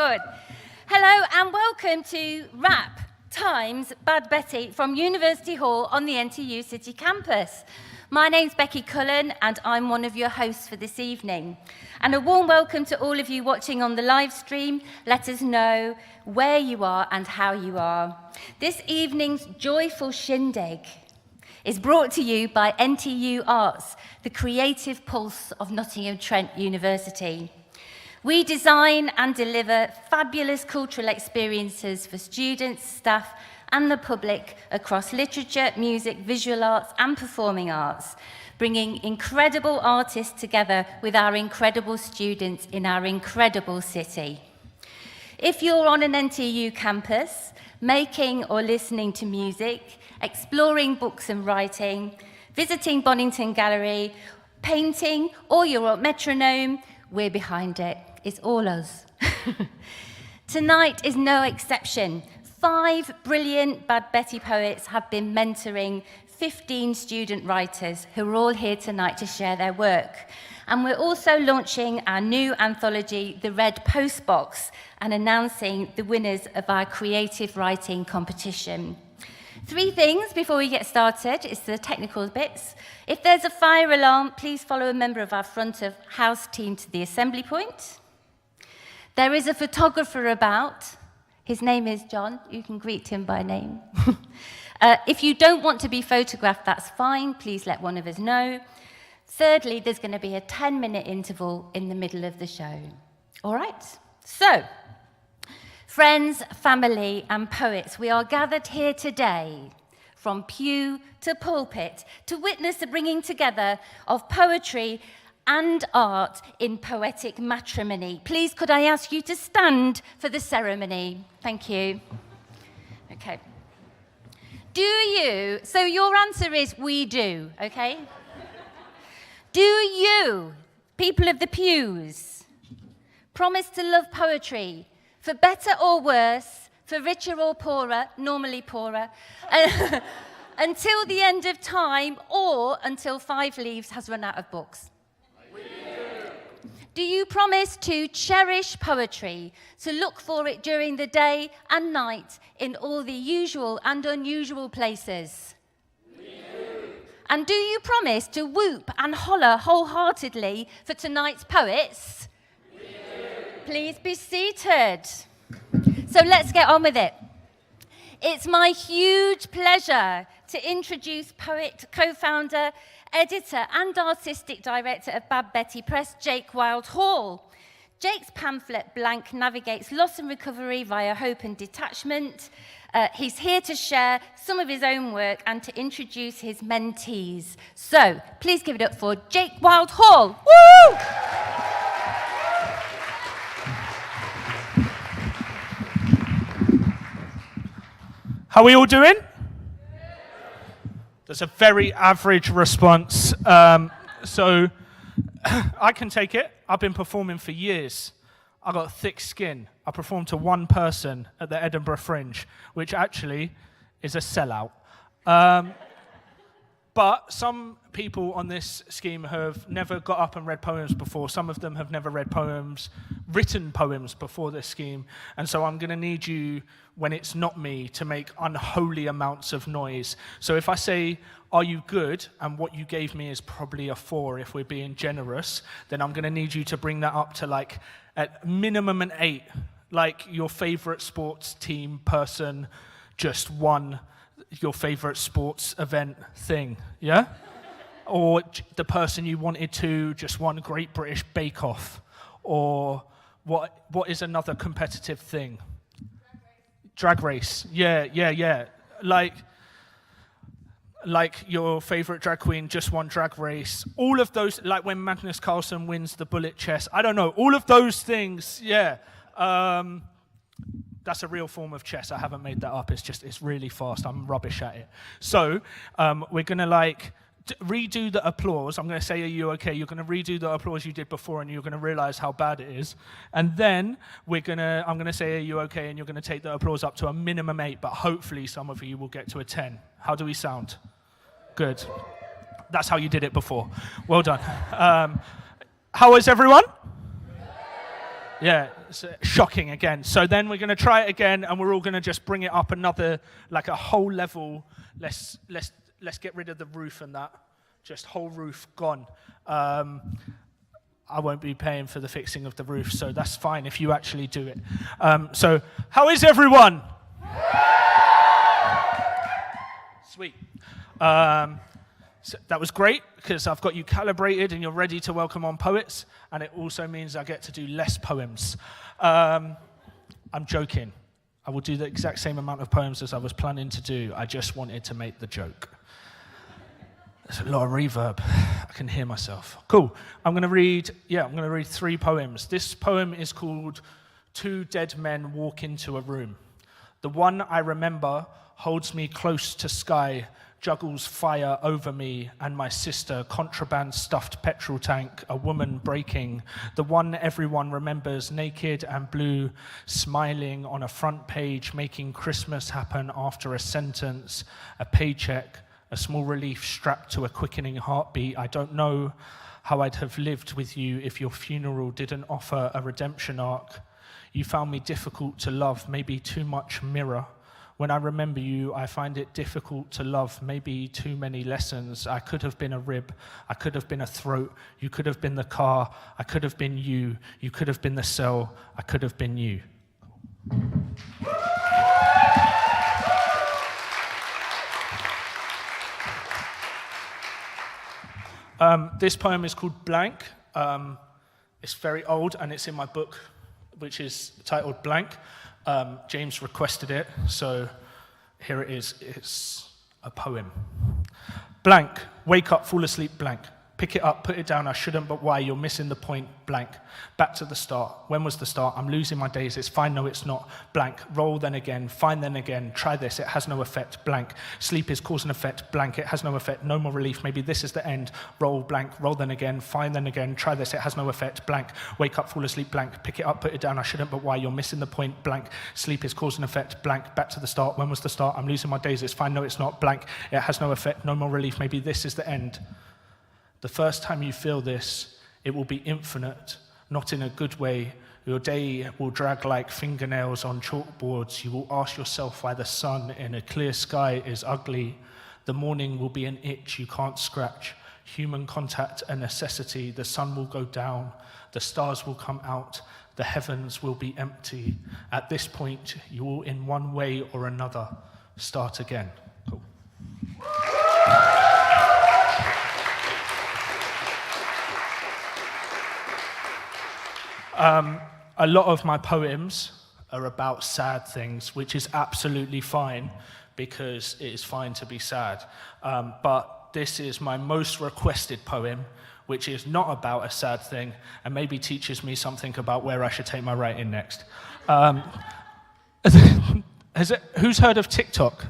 Good. Hello and welcome to Rap Times Bad Betty from University Hall on the NTU City campus. My name's Becky Cullen and I'm one of your hosts for this evening. And a warm welcome to all of you watching on the live stream. Let us know where you are and how you are. This evening's joyful shindig is brought to you by NTU Arts, the creative pulse of Nottingham Trent University. We design and deliver fabulous cultural experiences for students, staff, and the public across literature, music, visual arts, and performing arts, bringing incredible artists together with our incredible students in our incredible city. If you're on an NTU campus, making or listening to music, exploring books and writing, visiting Bonington Gallery, painting, or you're at Metronome, we're behind it. It's all us. Tonight is no exception. 5 brilliant Bad Betty poets have been mentoring 15 student writers who are all here tonight to share their work. And we're also launching our new anthology, The Red Postbox, and announcing the winners of our creative writing competition. 3 things before we get started. It's the technical bits. If there's a fire alarm, please follow a member of our front of house team to the assembly point. There is a photographer about. His name is John. You can greet him by name. If you don't want to be photographed, that's fine. Please let one of us know. Thirdly, there's going to be a 10-minute interval in the middle of the show. All right? So, friends, family, and poets, we are gathered here today from pew to pulpit to witness the bringing together of poetry and art in poetic matrimony. Please, could I ask you to stand for the ceremony? Thank you. Okay. Do you? So your answer is we do, okay? Do you, people of the pews, promise to love poetry for better or worse, for richer or poorer, normally poorer, until the end of time or until 5 Leaves has run out of books? Do you promise to cherish poetry, to look for it during the day and night in all the usual and unusual places? And do you promise to whoop and holler wholeheartedly for tonight's poets? Please be seated. So let's get on with it. It's my huge pleasure to introduce poet, co-founder, editor and artistic director of Bad Betty Press, Jake Wilde-Hall. Jake's pamphlet, Blank, navigates loss and recovery via hope and detachment. He's here to share some of his own work and to introduce his mentees. So, please give it up for Jake Wilde-Hall. Woo! How are we all doing? That's a very average response. So I can take it. I've been performing for years. I got thick skin. I performed to one person at the Edinburgh Fringe, which actually is a sellout. But some people on this scheme have never got up and read poems before. Some of them have never read poems, written poems before this scheme. And so I'm going to need you, when it's not me, to make unholy amounts of noise. So if I say, are you good? And what you gave me is probably a 4 if we're being generous, then I'm going to need you to bring that up to like at minimum an 8. Like your favorite sports team person just won your favorite sports event thing, yeah? Or the person you wanted to just won Great British Bake Off. Or what is another competitive thing? Drag race. Yeah. Like your favorite drag queen just won Drag Race. All of those, like when Magnus Carlsen wins the bullet chess. I don't know. All of those things, yeah. That's a real form of chess. I haven't made that up. It's really fast. I'm rubbish at it. So we're going to redo the applause. I'm going to say, are you okay? You're going to redo the applause you did before and you're going to realize how bad it is. And then I'm going to say, are you okay? And you're going to take the applause up to a minimum 8, but hopefully some of you will get to a 10. How do we sound? Good. That's how you did it before. Well done. How is everyone? Yeah, it's shocking again. So then we're going to try it again, and we're all going to just bring it up another, like a whole level. Let's get rid of the roof and that. Just whole roof gone. I won't be paying for the fixing of the roof, so that's fine if you actually do it. So how is everyone? Sweet. So that was great, because I've got you calibrated and you're ready to welcome on poets, and it also means I get to do less poems. I'm joking. I will do the exact same amount of poems as I was planning to do. I just wanted to make the joke. There's a lot of reverb. I can hear myself. Cool. I'm going to read 3 poems. This poem is called 2 Dead Men Walk Into a Room. The one I remember holds me close to sky, juggles fire over me and my sister, contraband stuffed petrol tank, a woman breaking, the one everyone remembers, naked and blue, smiling on a front page, making Christmas happen after a sentence, a paycheck, a small relief strapped to a quickening heartbeat. I don't know how I'd have lived with you if your funeral didn't offer a redemption arc. You found me difficult to love, maybe too much mirror. When I remember you, I find it difficult to love, maybe too many lessons. I could have been a rib, I could have been a throat, you could have been the car, I could have been you could have been the cell, I could have been you. This poem is called Blank. It's very old and it's in my book, which is titled Blank. James requested it, so here it is. It's a poem. Blank, wake up, fall asleep, blank. Pick it up, put it down, I shouldn't, but why? You're missing the point, blank. Back to the start. When was the start? I'm losing my days, it's fine, no it's not. Blank, roll then again, fine then again, try this, it has no effect, blank. Sleep is cause and effect, blank, it has no effect, no more relief, maybe this is the end. Roll, blank, roll then again, fine then again, try this, it has no effect, blank. Wake up, fall asleep, blank. Pick it up, put it down, I shouldn't, but why? You're missing the point, blank. Sleep is cause and effect, blank. Back to the start. When was the start? I'm losing my days, it's fine, no it's not, blank. It has no effect, no more relief, maybe this is the end. The first time you feel this, it will be infinite, not in a good way. Your day will drag like fingernails on chalkboards. You will ask yourself why the sun in a clear sky is ugly. The morning will be an itch you can't scratch. Human contact a necessity. The sun will go down. The stars will come out. The heavens will be empty. At this point, you will in one way or another start again. Cool. A lot of my poems are about sad things, which is absolutely fine because it is fine to be sad. But this is my most requested poem, which is not about a sad thing and maybe teaches me something about where I should take my writing next. Who's heard of TikTok?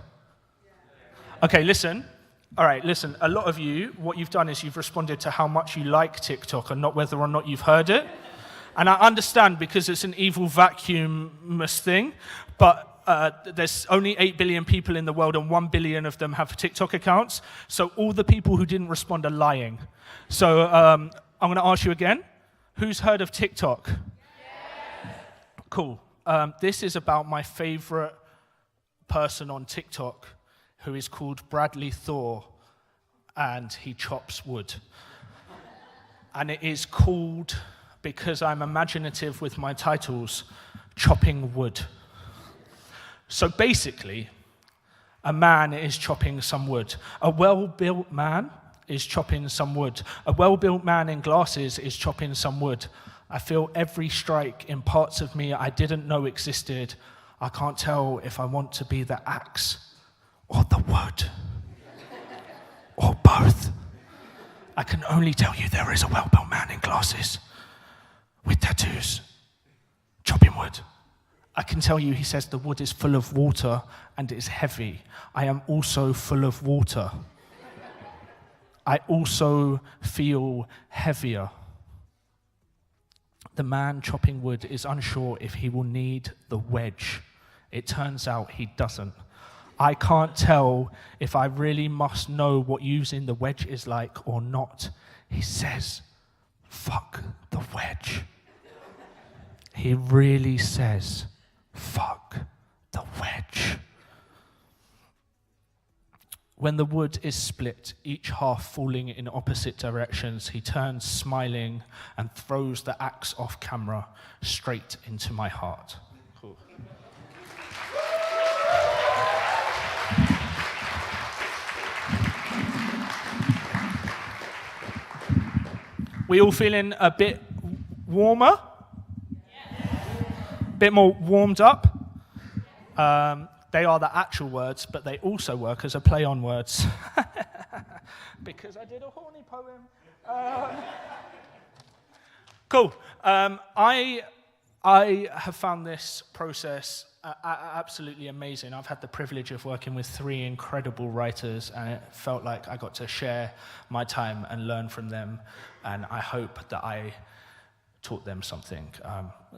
Okay, listen. All right, listen. A lot of you, what you've done is you've responded to how much you like TikTok and not whether or not you've heard it. And I understand because it's an evil vacuum-less thing, but there's only 8 billion people in the world and 1 billion of them have TikTok accounts. So all the people who didn't respond are lying. So I'm going to ask you again. Who's heard of TikTok? Yes. Cool. This is about my favorite person on TikTok who is called Bradley Thor, and he chops wood. And it is called, because I'm imaginative with my titles, Chopping Wood. So basically, a man is chopping some wood. A well-built man is chopping some wood. A well-built man in glasses is chopping some wood. I feel every strike in parts of me I didn't know existed. I can't tell if I want to be the axe or the wood, or both. I can only tell you there is a well-built man in glasses with tattoos, chopping wood. I can tell you, he says, the wood is full of water and it's heavy. I am also full of water. I also feel heavier. The man chopping wood is unsure if he will need the wedge. It turns out he doesn't. I can't tell if I really must know what using the wedge is like or not. He says, fuck the wedge. He really says, fuck the wedge. When the wood is split, each half falling in opposite directions, he turns smiling and throws the axe off camera straight into my heart. Cool. We all feeling a bit warmer? A bit more warmed up? They are the actual words, but they also work as a play on words. Because I did a horny poem. Cool. I have found this process absolutely amazing. I've had the privilege of working with 3 incredible writers, and it felt like I got to share my time and learn from them, and I hope that I taught them something.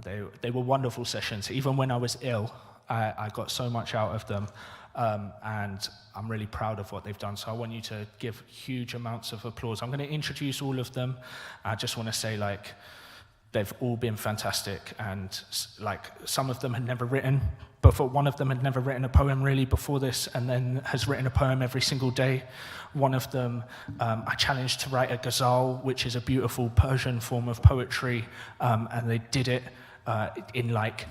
They were wonderful sessions. Even when I was ill, I got so much out of them, and I'm really proud of what they've done. So I want you to give huge amounts of applause. I'm going to introduce all of them. I just want to say, like, they've all been fantastic, and like some of them had never written before. One of them had never written a poem really before this, and then has written a poem every single day. One of them I challenged to write a ghazal, which is a beautiful Persian form of poetry, and they did it in like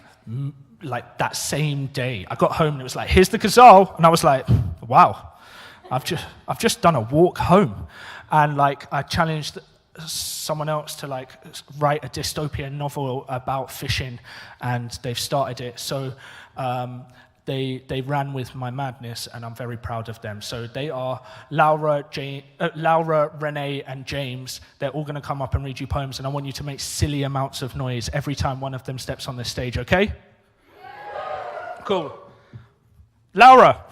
that same day. I got home and it was like, here's the ghazal, and I was like, wow, I've just done a walk home, and like I challenged someone else to like write a dystopian novel about fishing, and they've started it. So they ran with my madness, and I'm very proud of them. So they are Laura, Renee, and James. They're all going to come up and read you poems, and I want you to make silly amounts of noise every time one of them steps on this stage, okay? Cool. Laura.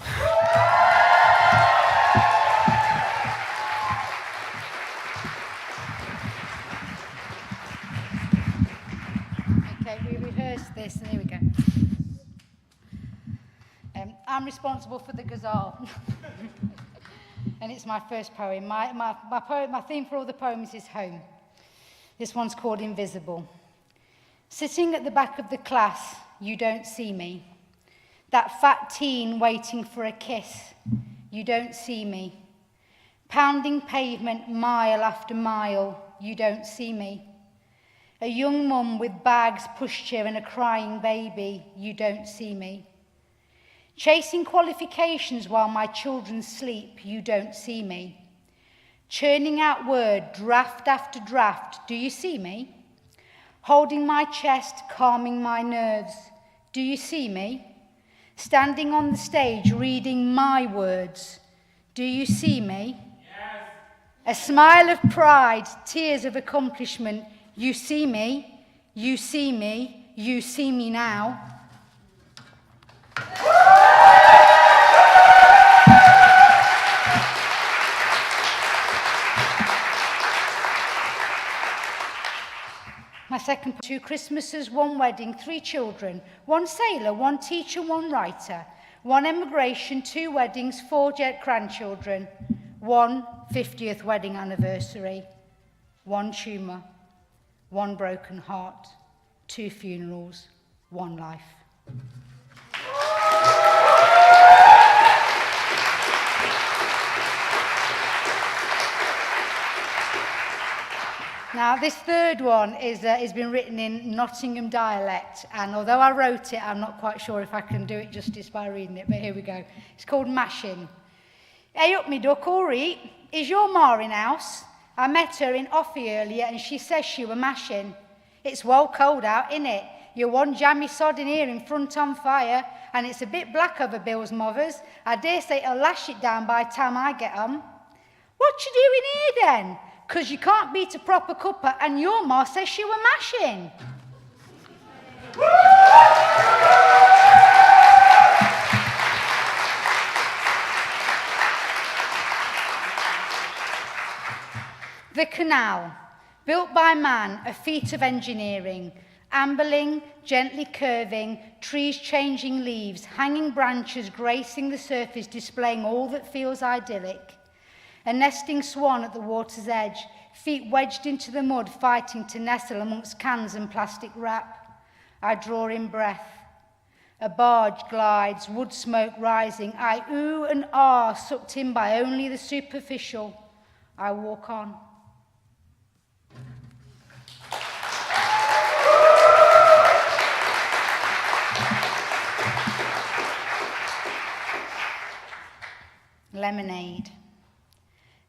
Okay, we rehearsed this, and here we go. I'm responsible for the ghazal, and it's my first poem. My theme for all the poems is home. This one's called Invisible. Sitting at the back of the class, you don't see me. That fat teen waiting for a kiss, you don't see me. Pounding pavement mile after mile, you don't see me. A young mum with bags, pushchair and a crying baby, you don't see me. Chasing qualifications while my children sleep, you don't see me. Churning out word, draft after draft, do you see me? Holding my chest, calming my nerves, do you see me? Standing on the stage, reading my words, do you see me? Yes. A smile of pride, tears of accomplishment, you see me, you see me, you see me now. My second, 2 Christmases, 1 wedding, 3 children, 1 sailor, 1 teacher, 1 writer, 1 emigration, 2 weddings, 4 grandchildren, 1 50th wedding anniversary, 1 tumour, 1 broken heart, 2 funerals, 1 life. Now, this third one has been written in Nottingham dialect, and although I wrote it, I'm not quite sure if I can do it justice by reading it, but here we go. It's called Mashing. Hey up me duck, all right. Is your ma in house? I met her in Offie earlier, and she says she were mashing. It's well cold out, innit? You're one jammy sod in here in front on fire, and it's a bit black over Bill's mothers. I dare say it'll lash it down by the time I get home. What you doing here then? 'Cause you can't beat a proper cuppa, and your ma says she were mashing. The canal, built by man, a feat of engineering, ambling, gently curving, trees changing leaves, hanging branches gracing the surface, displaying all that feels idyllic. A nesting swan at the water's edge, feet wedged into the mud, fighting to nestle amongst cans and plastic wrap. I draw in breath. A barge glides, wood smoke rising. I ooh and ah, sucked in by only the superficial. I walk on. Lemonade.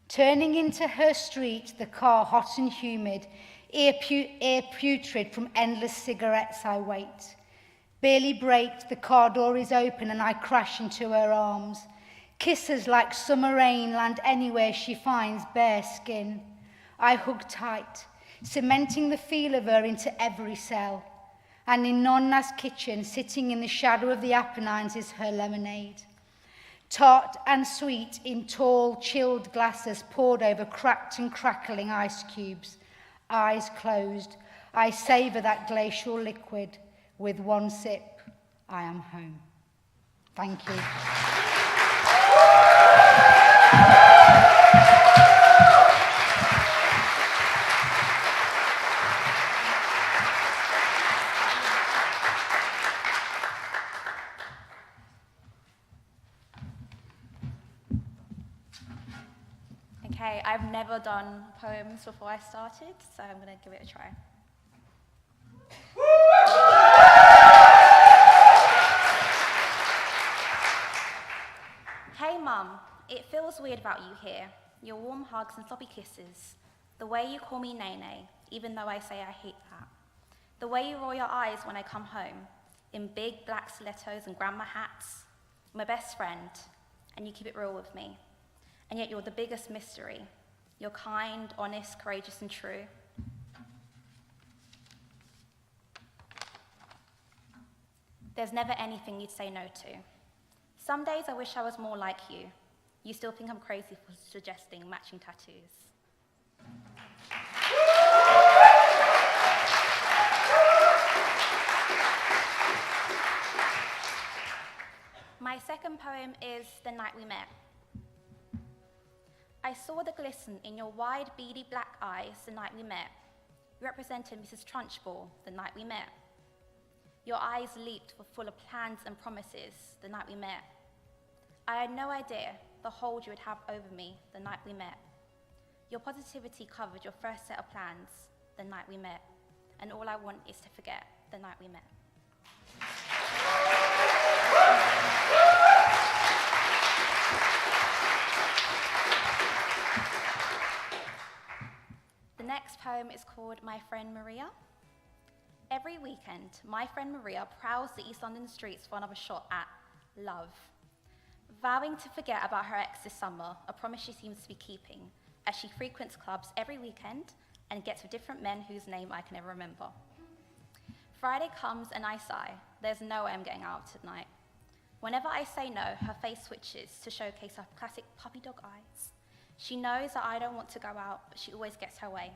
Turning into her street, the car hot and humid, air putrid from endless cigarettes, I wait. Barely braked, the car door is open and I crash into her arms. Kisses like summer rain land anywhere she finds bare skin. I hug tight, cementing the feel of her into every cell. And in Nonna's kitchen, sitting in the shadow of the Apennines, is her lemonade. Tart and sweet in tall, chilled glasses poured over cracked and crackling ice cubes. Eyes closed, I savour that glacial liquid. With one sip, I am home. Thank you. Okay, I've never done poems before I started, so I'm going to give it a try. Hey Mum, it feels weird about you here. Your warm hugs and sloppy kisses. The way you call me Nene, even though I say I hate that. The way you roll your eyes when I come home, in big black stilettos and grandma hats. My best friend, and you keep it real with me. And yet you're the biggest mystery. You're kind, honest, courageous, and true. There's never anything you'd say no to. Some days I wish I was more like you. You still think I'm crazy for suggesting matching tattoos. My second poem is The Night We Met. I saw the glisten in your wide, beady black eyes the night we met. You represented Mrs. Trunchbull the night we met. Your eyes leaped, were full of plans and promises the night we met. I had no idea the hold you would have over me the night we met. Your positivity covered your first set of plans the night we met. And all I want is to forget the night we met. The next poem is called My Friend Maria. Every weekend, my friend Maria prowls the East London streets for another shot at love. Vowing to forget about her ex this summer, a promise she seems to be keeping, as she frequents clubs every weekend and gets with different men whose name I can never remember. Friday comes and I sigh. There's no way I'm getting out tonight. Whenever I say no, her face switches to showcase her classic puppy dog eyes. She knows that I don't want to go out, but she always gets her way.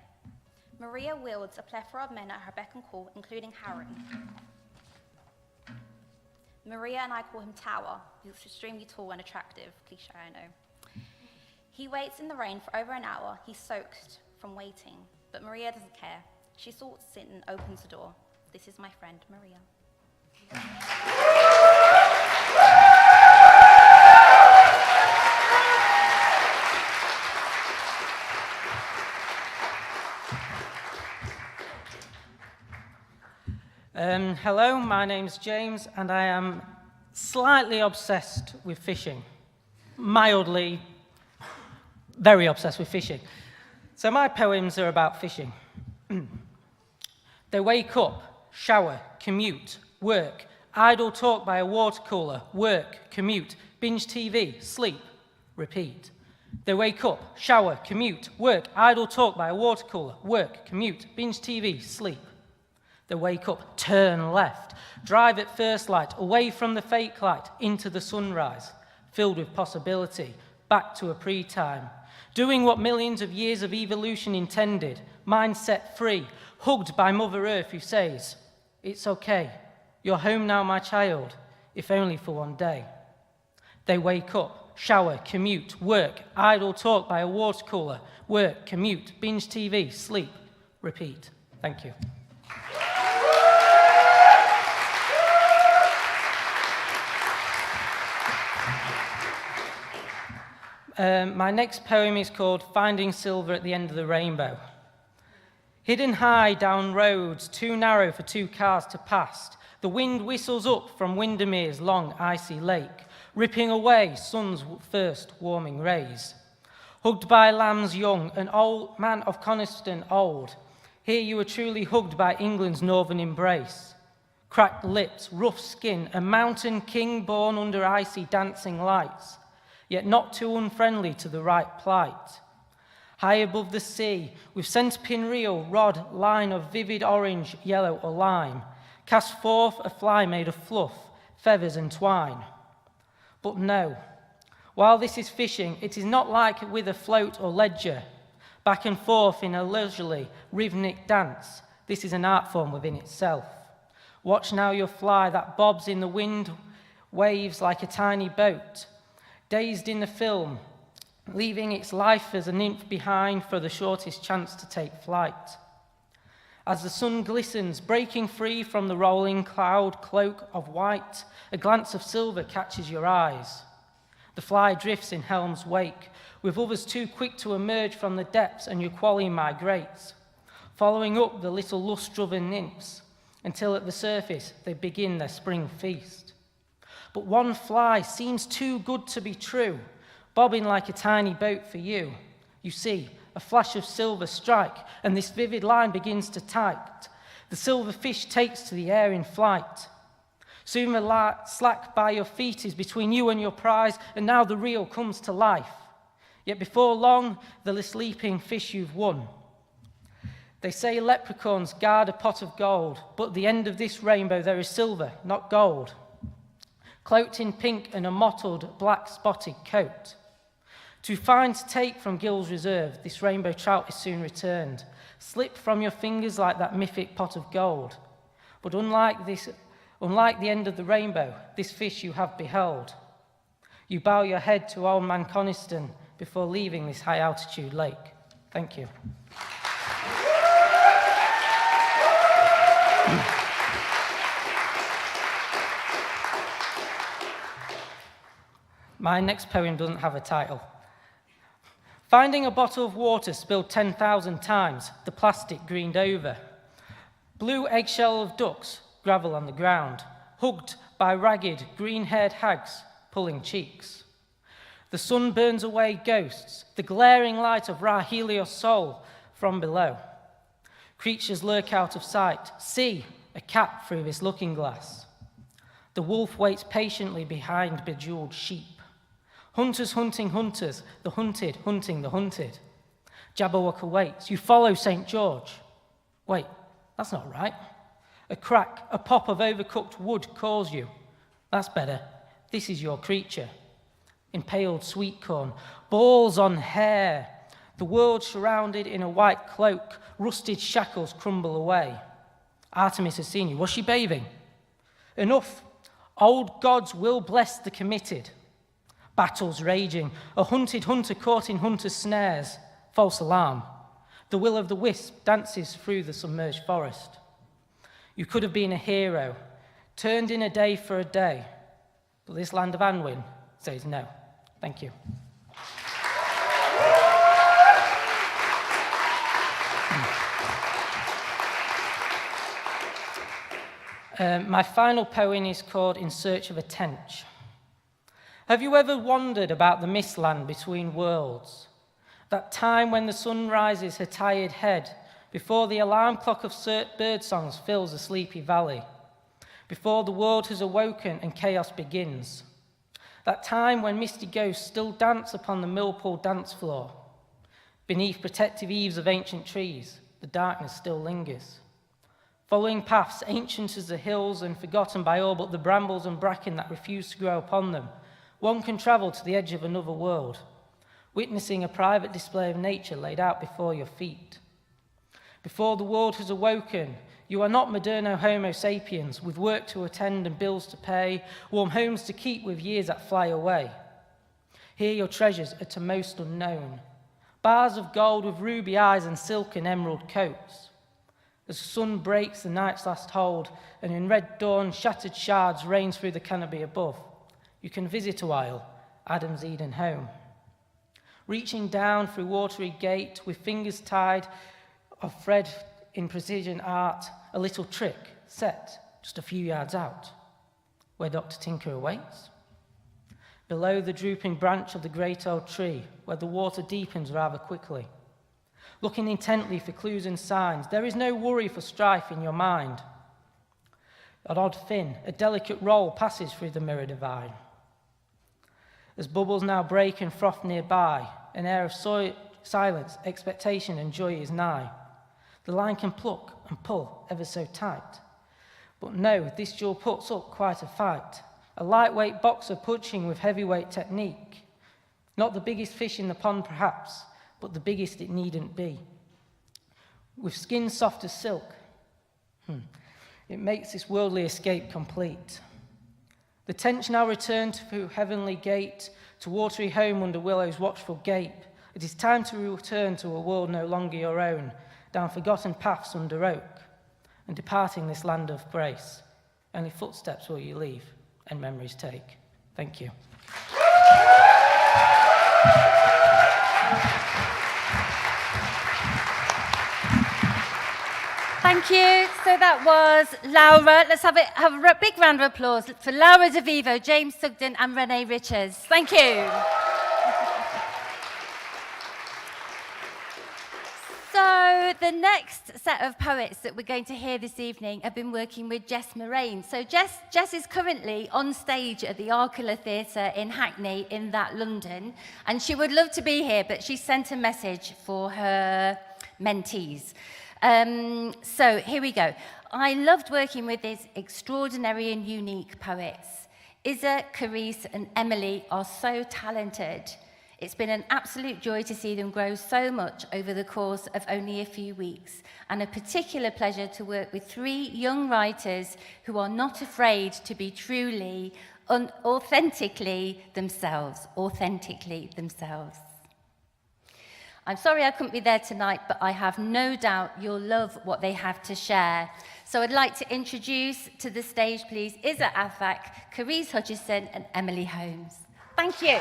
Maria wields a plethora of men at her beck and call, including Harry. Maria and I call him Tower. He's extremely tall and attractive, cliche I know. He waits in the rain for over an hour. He's soaked from waiting, but Maria doesn't care. She sorts it and opens the door. This is my friend, Maria. Hello, my name's James, and I am slightly obsessed with fishing. Mildly, very obsessed with fishing. So my poems are about fishing. They wake up, shower, commute, work, idle talk by a water cooler, work, commute, binge TV, sleep, repeat. They wake up, shower, commute, work, idle talk by a water cooler, work, commute, binge TV, sleep. They wake up, turn left, drive at first light, away from the fake light, into the sunrise, filled with possibility, back to a pre-time, doing what millions of years of evolution intended, mind set free, hugged by Mother Earth who says, "It's okay, you're home now, my child, if only for one day." They wake up, shower, commute, work, idle talk by a water cooler, work, commute, binge TV, sleep, repeat. Thank you. My next poem is called Finding Silver at the End of the Rainbow. Hidden high down roads too narrow for two cars to pass, the wind whistles up from Windermere's long icy lake, ripping away sun's first warming rays. Hugged by lambs young, an old man of Coniston old, here you are truly hugged by England's northern embrace. Cracked lips, rough skin, a mountain king born under icy dancing lights, yet not too unfriendly to the right plight. High above the sea, with centipede reel rod line of vivid orange, yellow or lime, cast forth a fly made of fluff, feathers and twine. But no, while this is fishing, it is not like with a float or ledger, back and forth in a leisurely, rhythmic dance. This is an art form within itself. Watch now your fly that bobs in the wind, waves like a tiny boat, dazed in the film, leaving its life as a nymph behind for the shortest chance to take flight. As the sun glistens, breaking free from the rolling cloud cloak of white, a glance of silver catches your eyes. The fly drifts in helm's wake, with others too quick to emerge from the depths, and your quarry migrates, following up the little lust-driven nymphs, until at the surface they begin their spring feast. But one fly seems too good to be true, bobbing like a tiny boat for you. You see a flash of silver strike, and this vivid line begins to tight. The silver fish takes to the air in flight. Soon the slack by your feet is between you and your prize, and now the reel comes to life. Yet before long, the sleeping fish you've won. They say leprechauns guard a pot of gold, but at the end of this rainbow there is silver, not gold. Cloaked in pink and a mottled black spotted coat. Too fine to take from Gill's reserve, this rainbow trout is soon returned. Slip from your fingers like that mythic pot of gold. But unlike the end of the rainbow, this fish you have beheld. You bow your head to old man Coniston before leaving this high altitude lake. Thank you. My next poem doesn't have a title. Finding a bottle of water spilled 10,000 times, the plastic greened over. Blue eggshell of ducks, gravel on the ground, hugged by ragged, green-haired hags pulling cheeks. The sun burns away ghosts, the glaring light of Ra Helios' soul from below. Creatures lurk out of sight. See, a cat through this looking glass. The wolf waits patiently behind bejeweled sheep. Hunters hunting hunters, the hunted hunting the hunted. Jabberwocker waits. You follow St. George. Wait, that's not right. A crack, a pop of overcooked wood calls you. That's better. This is your creature. Impaled sweet corn, balls on hair. The world surrounded in a white cloak, rusted shackles crumble away. Artemis has seen you. Was she bathing? Enough. Old gods will bless the committed. Battles raging, a hunted hunter caught in hunter's snares. False alarm. The will o' the wisp dances through the submerged forest. You could have been a hero, turned in a day for a day, but this land of Anwin says no. Thank you. My final poem is called In Search of a Tench. Have you ever wondered about the mist land between worlds? That time when the sun rises her tired head, before the alarm clock of bird songs fills a sleepy valley, before the world has awoken and chaos begins. That time when misty ghosts still dance upon the millpool dance floor. Beneath protective eaves of ancient trees, the darkness still lingers. Following paths ancient as the hills and forgotten by all but the brambles and bracken that refuse to grow upon them, one can travel to the edge of another world, witnessing a private display of nature laid out before your feet. Before the world has awoken, you are not moderno homo sapiens, with work to attend and bills to pay, warm homes to keep with years that fly away. Here your treasures are to most unknown, bars of gold with ruby eyes and silk and emerald coats. As the sun breaks the night's last hold, and in red dawn shattered shards rain through the canopy above, you can visit a while Adam's Eden home. Reaching down through watery gate with fingers tied of thread in precision art, a little trick set just a few yards out, where Dr. Tinker awaits. Below the drooping branch of the great old tree, where the water deepens rather quickly. Looking intently for clues and signs, there is no worry for strife in your mind. An odd fin, a delicate roll passes through the mirror divine. As bubbles now break and froth nearby, an air of silence, expectation and joy is nigh. The line can pluck and pull ever so tight, But no, this jewel puts up quite a fight. A lightweight boxer punching with heavyweight technique. Not the biggest fish in the pond, perhaps, but the biggest it needn't be. With skin soft as silk, it makes this worldly escape complete. The tension now returned through heavenly gate, to watery home under willow's watchful gape. It is time to return to a world no longer your own, down forgotten paths under oak, and departing this land of grace. Only footsteps will you leave, and memories take. Thank you. Thank you. So that was Laura. Let's have a big round of applause for Laura DeVivo, James Sugden, and Renee Richards. Thank you. So the next set of poets that we're going to hear this evening have been working with Jess Moraine. So Jess is currently on stage at the Arcula Theatre in Hackney in that London, and she would love to be here, but she sent a message for her mentees. So here we go. I loved working with these extraordinary and unique poets. Isa, Carice, and Emily are so talented. It's been an absolute joy to see them grow so much over the course of only a few weeks, and a particular pleasure to work with three young writers who are not afraid to be truly, authentically themselves. I'm sorry I couldn't be there tonight, but I have no doubt you'll love what they have to share. So I'd like to introduce to the stage, please, Isa Afak, Carice Hutchison, and Emily Holmes. Thank you.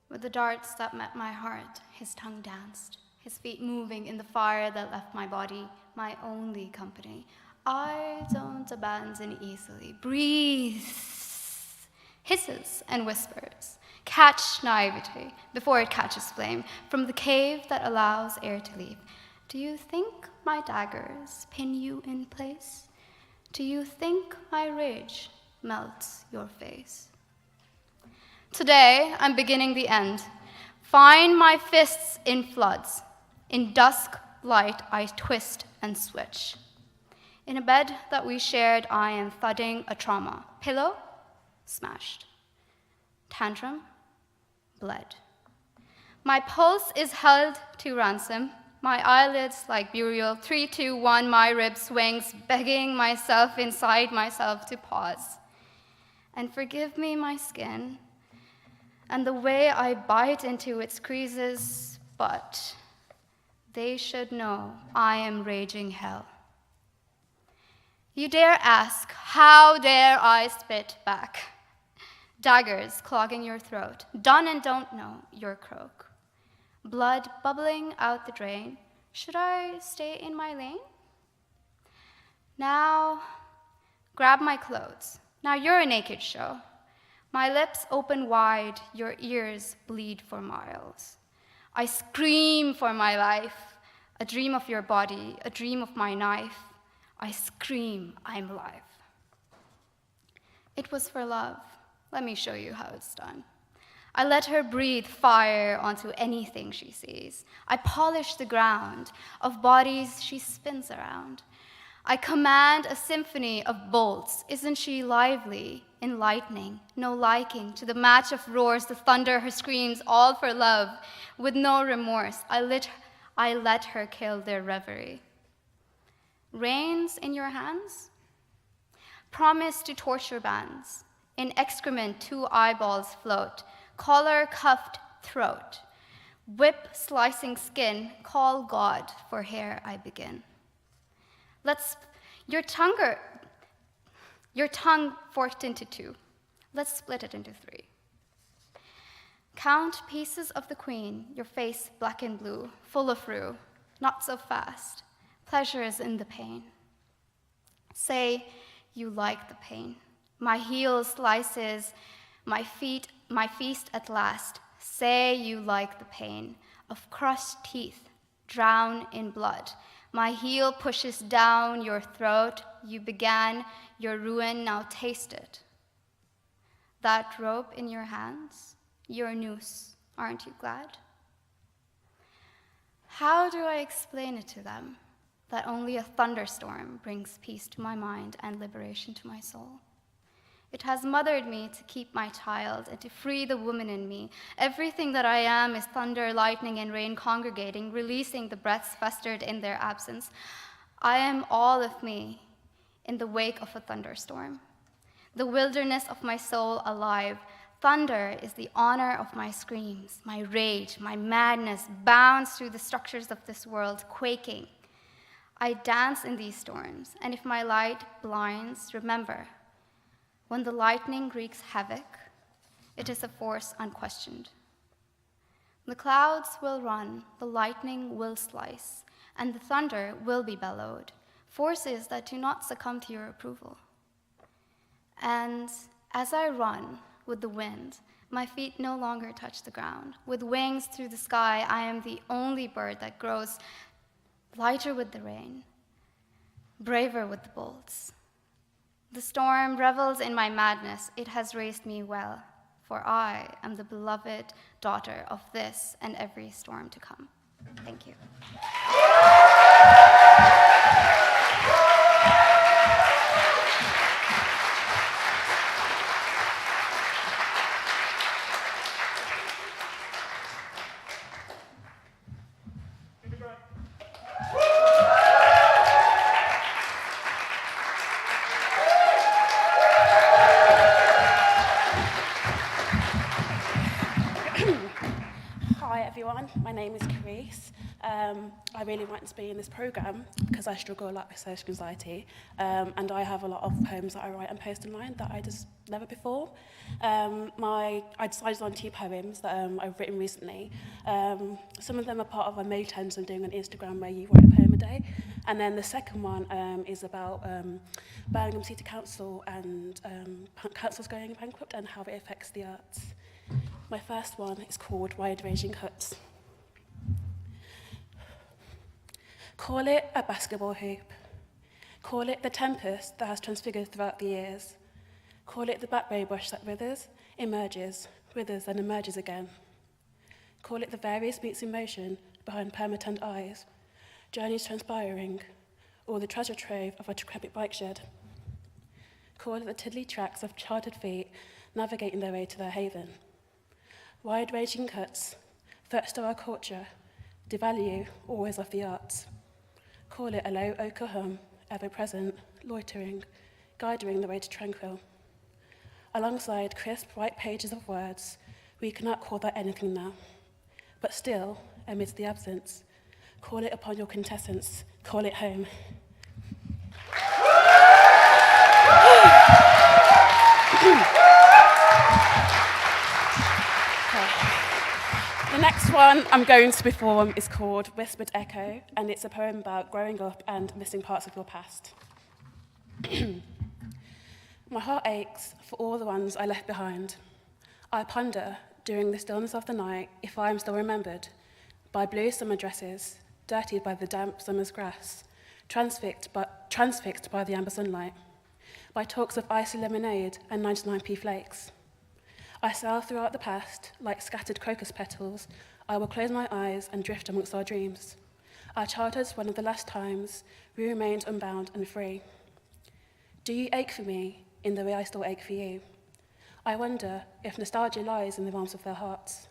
With the darts that met my heart, his tongue danced, his feet moving in the fire that left my body, my only company. I don't abandon easily. Breathe. Hisses and whispers. Catch naivety before it catches flame from the cave that allows air to leave. Do you think my daggers pin you in place? Do you think my rage melts your face? Today, I'm beginning the end. Find my fists in floods. In dusk light, I twist and switch. In a bed that we shared, I am thudding a trauma. Pillow? Smashed. Tantrum? Bled. My pulse is held to ransom. My eyelids like burial. 3, 2, 1, my rib swings, begging myself inside myself to pause. And forgive me my skin, and the way I bite into its creases, but they should know I am raging hell. You dare ask, how dare I spit back? Daggers clogging your throat, done and don't know your croak. Blood bubbling out the drain, should I stay in my lane? Now, grab my clothes, now you're a naked show. My lips open wide, your ears bleed for miles. I scream for my life, a dream of your body, a dream of my knife. I scream, I'm alive. It was for love. Let me show you how it's done. I let her breathe fire onto anything she sees. I polish the ground of bodies she spins around. I command a symphony of bolts. Isn't she lively, enlightening, no liking to the match of roars, the thunder, her screams, all for love, with no remorse. I let her kill their reverie. Reins in your hands? Promise to torture bands. In excrement, 2 eyeballs float. Collar cuffed throat. Whip slicing skin. Call God for hair I begin. Your tongue forked into 2. Let's split it into 3. Count pieces of the queen, your face black and blue, full of rue. Not so fast. Pleasure is in the pain. Say you like the pain. My heel slices, my feast at last. Say you like the pain of crushed teeth, drown in blood. My heel pushes down your throat. You began your ruin, now taste it. That rope in your hands, your noose, aren't you glad? How do I explain it to them that only a thunderstorm brings peace to my mind and liberation to my soul? It has mothered me to keep my child and to free the woman in me. Everything that I am is thunder, lightning, and rain congregating, releasing the breaths festered in their absence. I am all of me in the wake of a thunderstorm. The wilderness of my soul alive. Thunder is the honor of my screams, my rage, my madness bounds through the structures of this world, quaking. I dance in these storms, and if my light blinds, remember, when the lightning wreaks havoc, it is a force unquestioned. The clouds will run, the lightning will slice, and the thunder will be bellowed, forces that do not succumb to your approval. And as I run with the wind, my feet no longer touch the ground. With wings through the sky, I am the only bird that grows lighter with the rain, braver with the bolts. The storm revels in my madness. It has raised me well, for I am the beloved daughter of this and every storm to come. Thank you. Hi everyone, my name is Carice. I really wanted to be in this programme because I struggle a lot with social anxiety, and I have a lot of poems that I write and post online that I just never before. I decided on 2 poems that I've written recently. Some of them are part of a May challenge I'm doing on Instagram where you write a poem a day, and then the second one is about Birmingham City Council and councils going bankrupt and how it affects the arts. My first one is called Wide-Ranging Cuts. Call it a basketball hoop. Call it the tempest that has transfigured throughout the years. Call it the blackberry bush that withers, emerges, withers and emerges again. Call it the various beats in motion behind permatend eyes, journeys transpiring, or the treasure trove of a decrepit bike shed. Call it the tiddly tracks of chartered feet navigating their way to their haven. Wide-ranging cuts, threats to our culture, devalue always of the arts. Call it a low ochre hum, ever-present, loitering, guiding the way to tranquil. Alongside crisp, white pages of words, we cannot call that anything now. But still, amidst the absence, call it upon your quintessence, call it home. The next one I'm going to perform is called Whispered Echo, and it's a poem about growing up and missing parts of your past. My heart aches for all the ones I left behind. I ponder, during the stillness of the night, if I am still remembered by blue summer dresses, dirtied by the damp summer's grass, transfixed by the amber sunlight, by talks of icy lemonade and 99p flakes. I sail throughout the past, like scattered crocus petals. I will close my eyes and drift amongst our dreams. Our childhood's one of the last times we remained unbound and free. Do you ache for me in the way I still ache for you? I wonder if nostalgia lies in the realms of their hearts.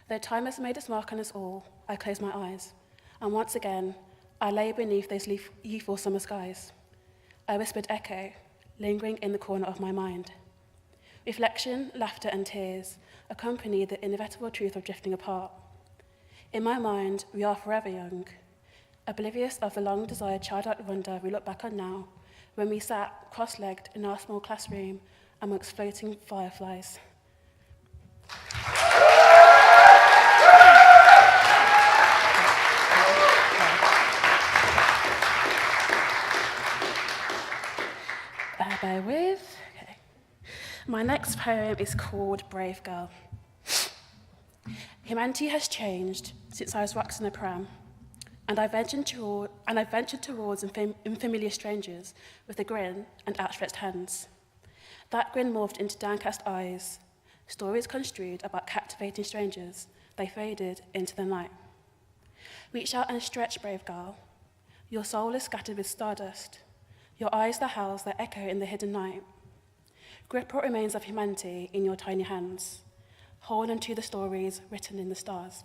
Though time has made its mark on us all, I close my eyes, and once again, I lay beneath those youthful summer skies. A whispered echo, lingering in the corner of my mind. Reflection, laughter, and tears accompany the inevitable truth of drifting apart. In my mind, we are forever young, oblivious of the long-desired childlike wonder we look back on now, when we sat cross-legged in our small classroom amongst floating fireflies. Bear with. Okay. My next poem is called Brave Girl. Humanity has changed since I was waxing a pram, and I ventured towards unfamiliar strangers with a grin and outstretched hands. That grin morphed into downcast eyes. Stories construed about captivating strangers, they faded into the night. Reach out and stretch, brave girl. Your soul is scattered with stardust. Your eyes the howls that echo in the hidden night. Grip what remains of humanity in your tiny hands. Hold onto the stories written in the stars.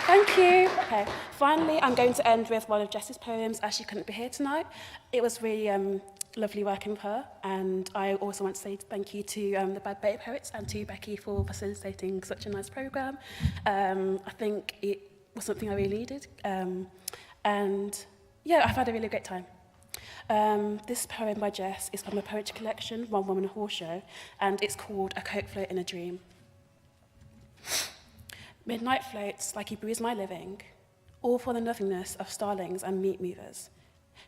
Thank you. Okay. Finally, I'm going to end with one of Jess's poems, as she couldn't be here tonight. It was really lovely working with her, and I also want to say thank you to the Bad Betty Poets and to Becky for facilitating such a nice programme. I think it was something I really needed, and yeah, I've had a really great time. This poem by Jess is from a poetry collection, One Woman Horse Show, and it's called A Coke Float in a Dream. Midnight floats like he breathes my living, all for the nothingness of starlings and meat movers.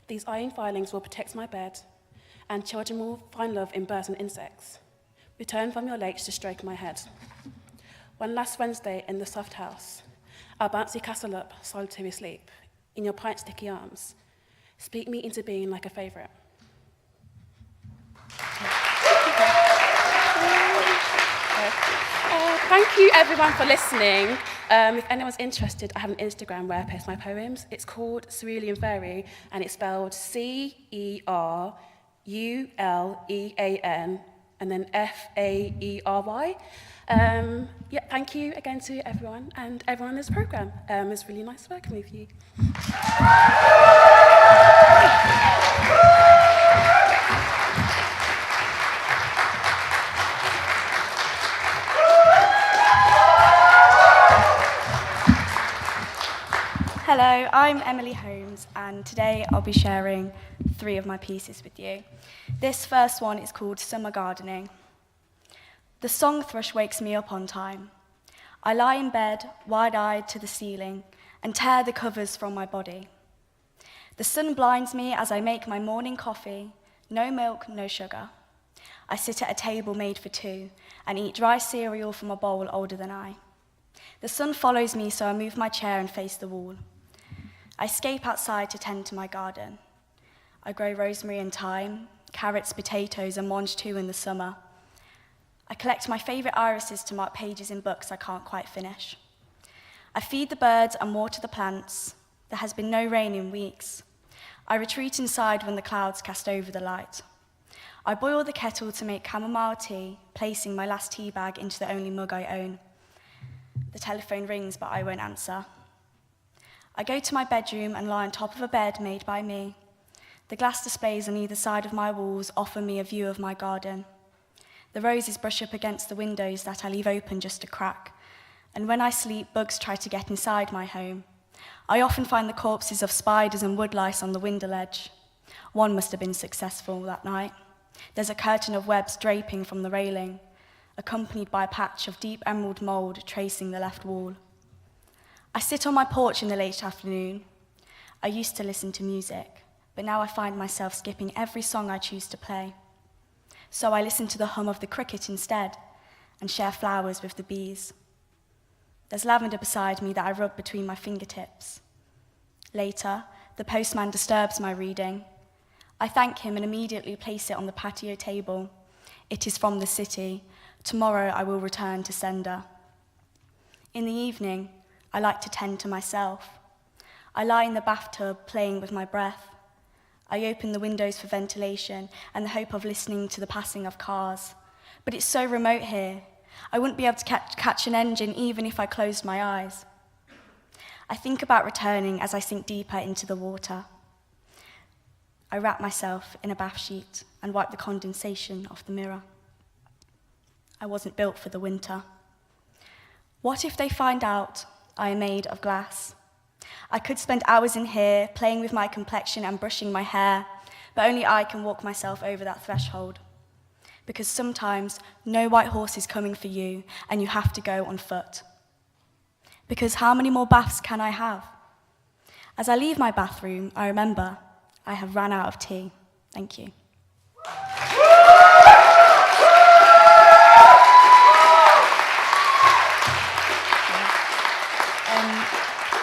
These iron filings will protect my bed, and children will find love in birds and insects. Return from your lakes to stroke my head. One last Wednesday in the soft house, I'll bounce your castle up, solitary sleep, in your pint-sticky arms. Speak me into being like a favourite. Thank you everyone for listening. If anyone's interested, I have an Instagram where I post my poems. It's called Cerulean Fairy, and it's spelled Cerulean and then Faery. Yeah, thank you again to everyone and everyone in this programme. It's really nice working with you. Hello, I'm Emily Holmes, and today I'll be sharing 3 of my pieces with you. This first one is called Summer Gardening. The song thrush wakes me up on time. I lie in bed, wide-eyed to the ceiling, and tear the covers from my body. The sun blinds me as I make my morning coffee, no milk, no sugar. I sit at a table made for 2 and eat dry cereal from a bowl older than I. The sun follows me, so I move my chair and face the wall. I escape outside to tend to my garden. I grow rosemary and thyme, carrots, potatoes, and mange too in the summer. I collect my favourite irises to mark pages in books I can't quite finish. I feed the birds and water the plants. There has been no rain in weeks. I retreat inside when the clouds cast over the light. I boil the kettle to make chamomile tea, placing my last tea bag into the only mug I own. The telephone rings, but I won't answer. I go to my bedroom and lie on top of a bed made by me. The glass displays on either side of my walls offer me a view of my garden. The roses brush up against the windows that I leave open just a crack, and when I sleep, bugs try to get inside my home. I often find the corpses of spiders and woodlice on the window ledge. One must have been successful that night. There's a curtain of webs draping from the railing, accompanied by a patch of deep emerald mould tracing the left wall. I sit on my porch in the late afternoon. I used to listen to music, but now I find myself skipping every song I choose to play. So I listen to the hum of the cricket instead, and share flowers with the bees. There's lavender beside me that I rub between my fingertips. Later, the postman disturbs my reading. I thank him and immediately place it on the patio table. It is from the city. Tomorrow I will return to sender. In the evening, I like to tend to myself. I lie in the bathtub playing with my breath. I open the windows for ventilation and the hope of listening to the passing of cars. But it's so remote here. I wouldn't be able to catch an engine even if I closed my eyes. I think about returning as I sink deeper into the water. I wrap myself in a bath sheet and wipe the condensation off the mirror. I wasn't built for the winter. What if they find out I am made of glass? I could spend hours in here playing with my complexion and brushing my hair, but only I can walk myself over that threshold. Because sometimes no white horse is coming for you and you have to go on foot. Because how many more baths can I have? As I leave my bathroom, I remember I have run out of tea. Thank you.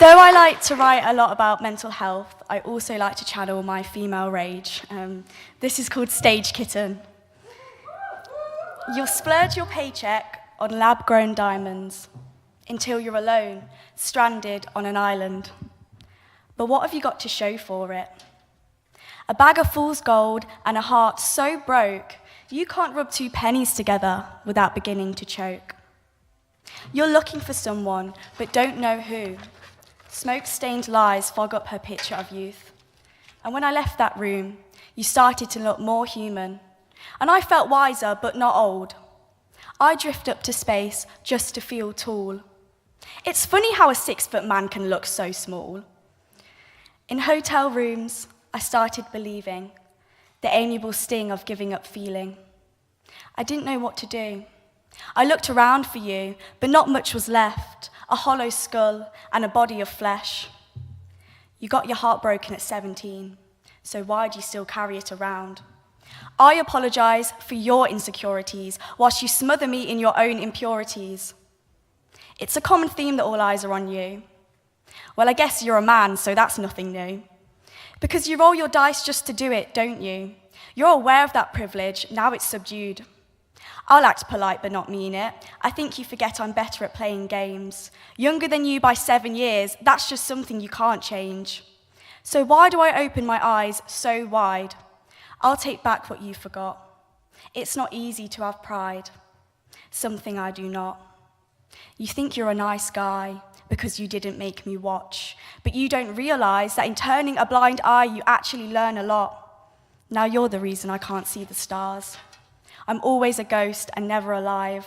Though I like to write a lot about mental health, I also like to channel my female rage. This is called Stage Kitten. You'll splurge your paycheck on lab-grown diamonds until you're alone, stranded on an island. But what have you got to show for it? A bag of fool's gold and a heart so broke, you can't rub 2 pennies together without beginning to choke. You're looking for someone, but don't know who. Smoke-stained lies fog up her picture of youth. And when I left that room, you started to look more human. And I felt wiser, but not old. I drift up to space just to feel tall. It's funny how a 6-foot man can look so small. In hotel rooms, I started believing the amiable sting of giving up feeling. I didn't know what to do. I looked around for you, but not much was left, a hollow skull and a body of flesh. You got your heart broken at 17, so why do you still carry it around? I apologize for your insecurities, whilst you smother me in your own impurities. It's a common theme that all eyes are on you. Well, I guess you're a man, so that's nothing new. Because you roll your dice just to do it, don't you? You're aware of that privilege, now it's subdued. I'll act polite but not mean it. I think you forget I'm better at playing games. Younger than you by 7 years, that's just something you can't change. So why do I open my eyes so wide? I'll take back what you forgot. It's not easy to have pride, something I do not. You think you're a nice guy because you didn't make me watch, but you don't realize that in turning a blind eye, you actually learn a lot. Now you're the reason I can't see the stars. I'm always a ghost and never alive.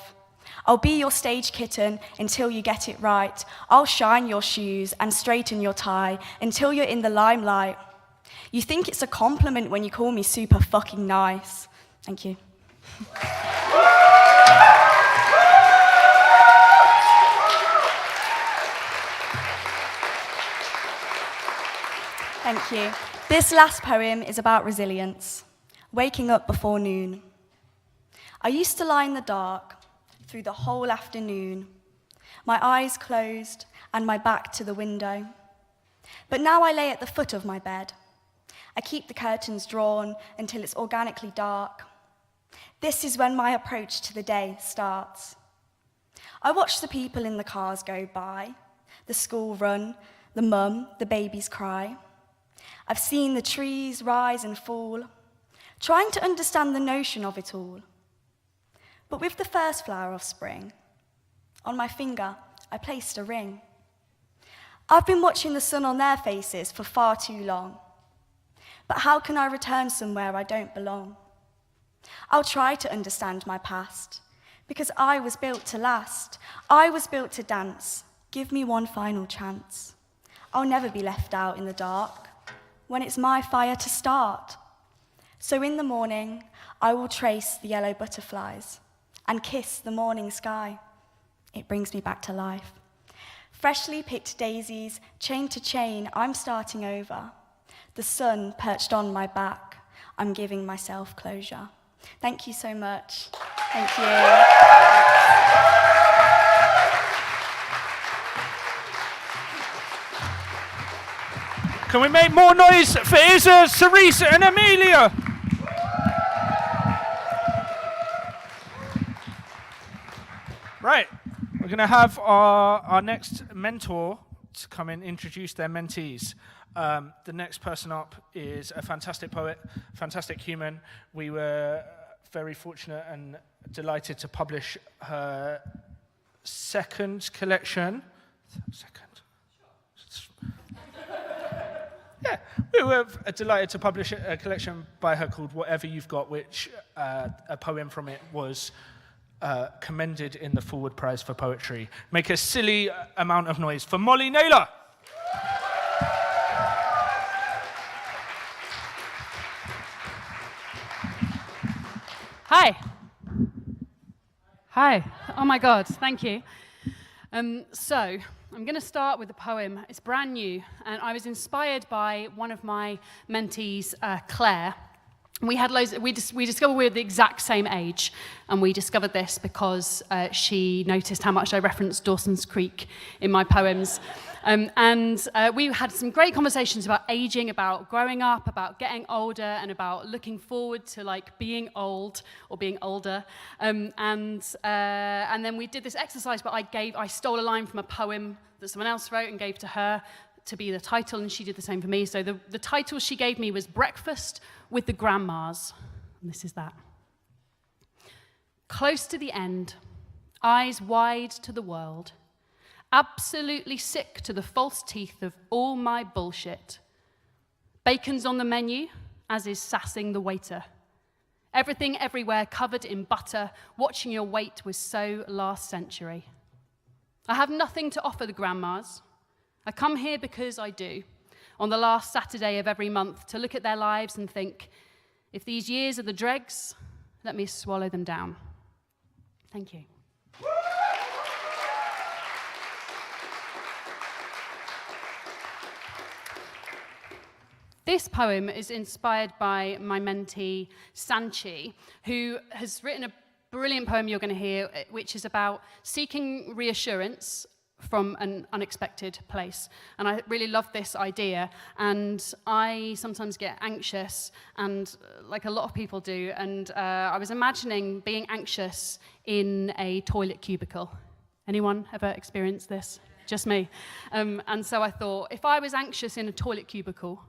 I'll be your stage kitten until you get it right. I'll shine your shoes and straighten your tie until you're in the limelight. You think it's a compliment when you call me super fucking nice. Thank you. Thank you. This last poem is about resilience. Waking up before noon. I used to lie in the dark through the whole afternoon, my eyes closed and my back to the window. But now I lay at the foot of my bed. I keep the curtains drawn until it's organically dark. This is when my approach to the day starts. I watch the people in the cars go by, the school run, the mum, the babies cry. I've seen the trees rise and fall, trying to understand the notion of it all. But with the first flower of spring, on my finger, I placed a ring. I've been watching the sun on their faces for far too long. But how can I return somewhere I don't belong? I'll try to understand my past, because I was built to last. I was built to dance. Give me one final chance. I'll never be left out in the dark when it's my fire to start. So in the morning, I will trace the yellow butterflies and kiss the morning sky. It brings me back to life. Freshly picked daisies, chain to chain, I'm starting over. The sun perched on my back, I'm giving myself closure. Thank you so much. Thank you. Can we make more noise for Isa, Cerisa, and Amelia? Right, we're going to have our next mentor to come and introduce their mentees. The next person up is a fantastic poet, fantastic human. We were very fortunate and delighted to publish her second collection. Yeah, we were delighted to publish a collection by her called Whatever You've Got, which a poem from it was commended in the Forward Prize for Poetry. Make a silly amount of noise for Molly Naylor. Hi. Hi. Oh my God, thank you. So, I'm going to start with a poem. It's brand new, and I was inspired by one of my mentees, Claire, We had loads. We discovered we were the exact same age, and we discovered this because she noticed how much I referenced Dawson's Creek in my poems, we had some great conversations about aging, about growing up, about getting older, and about looking forward to like being old or being older. And then we did this exercise, but I stole a line from a poem that someone else wrote and gave to her to be the title, and she did the same for me. So the title she gave me was Breakfast with the Grandmas, and this is that. Close to the end, eyes wide to the world, absolutely sick to the false teeth of all my bullshit. Bacon's on the menu, as is sassing the waiter. Everything everywhere covered in butter, watching your weight was so last century. I have nothing to offer the grandmas. I come here because I do, on the last Saturday of every month, to look at their lives and think, if these years are the dregs, let me swallow them down. Thank you. This poem is inspired by my mentee, Sanchi, who has written a brilliant poem you're going to hear, which is about seeking reassurance from an unexpected place. And I really love this idea. And I sometimes get anxious, and like a lot of people do. And I was imagining being anxious in a toilet cubicle. Anyone ever experienced this? Just me. And so I thought, if I was anxious in a toilet cubicle,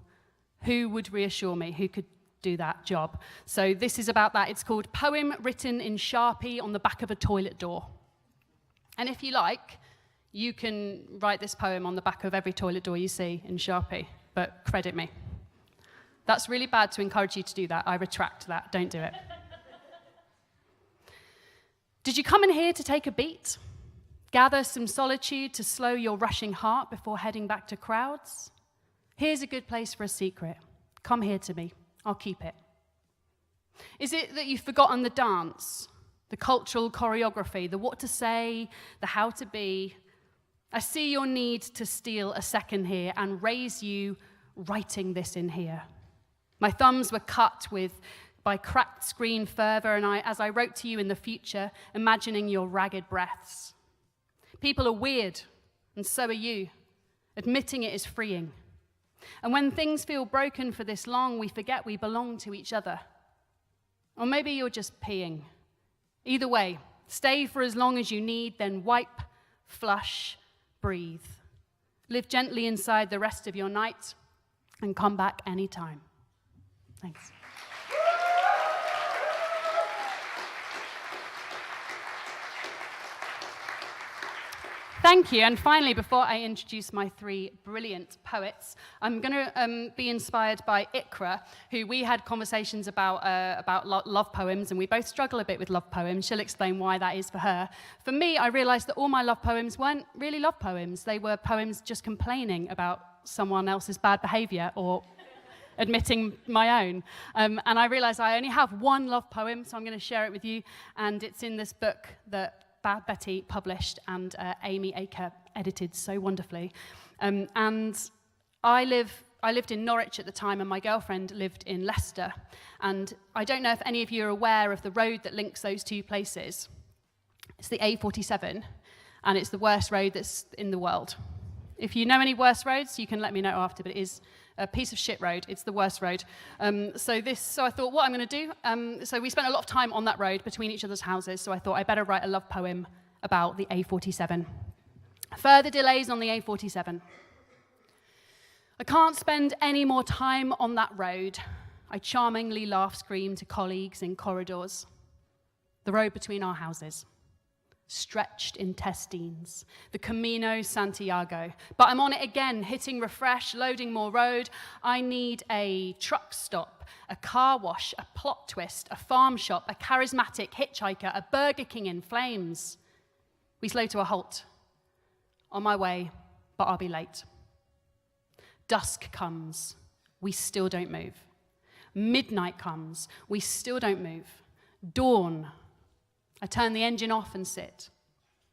who would reassure me? Who could do that job? So this is about that. It's called Poem Written in Sharpie on the Back of a Toilet Door. And if you like, you can write this poem on the back of every toilet door you see in Sharpie, but credit me. That's really bad to encourage you to do that. I retract that. Don't do it. Did you come in here to take a beat? Gather some solitude to slow your rushing heart before heading back to crowds? Here's a good place for a secret. Come here to me. I'll keep it. Is it that you've forgotten the dance, the cultural choreography, the what to say, the how to be? I see your need to steal a second here and raise you writing this in here. My thumbs were cut by cracked screen fervor, and as I wrote to you in the future, imagining your ragged breaths. People are weird, and so are you. Admitting it is freeing. And when things feel broken for this long, we forget we belong to each other. Or maybe you're just peeing. Either way, stay for as long as you need, then wipe, flush, breathe. Live gently inside the rest of your night and come back anytime. Thanks. Thank you. And finally, before I introduce my three brilliant poets, I'm going to be inspired by Ikra, who we had conversations about love poems, and we both struggle a bit with love poems. She'll explain why that is for her. For me, I realized that all my love poems weren't really love poems. They were poems just complaining about someone else's bad behavior or admitting my own. And I realized I only have one love poem, so I'm going to share it with you. And it's in this book that Bad Betty published and Amy Aker edited so wonderfully. And I lived in Norwich at the time, and my girlfriend lived in Leicester. And I don't know if any of you are aware of the road that links those two places. It's the A47, and it's the worst road that's in the world. If you know any worse roads, you can let me know after, but it is a piece of shit road. It's the worst road. So I thought, what I'm going to do, so we spent a lot of time on that road between each other's houses, so I thought I better write a love poem about the A47. Further delays on the A47. I can't spend any more time on that road. I charmingly laugh, scream to colleagues in corridors. The road between our houses. Stretched intestines, the Camino Santiago. But I'm on it again, hitting refresh, loading more road. I need a truck stop, a car wash, a plot twist, a farm shop, a charismatic hitchhiker, a Burger King in flames. We slow to a halt. On my way, but I'll be late. Dusk comes, we still don't move. Midnight comes, we still don't move. Dawn, I turn the engine off and sit.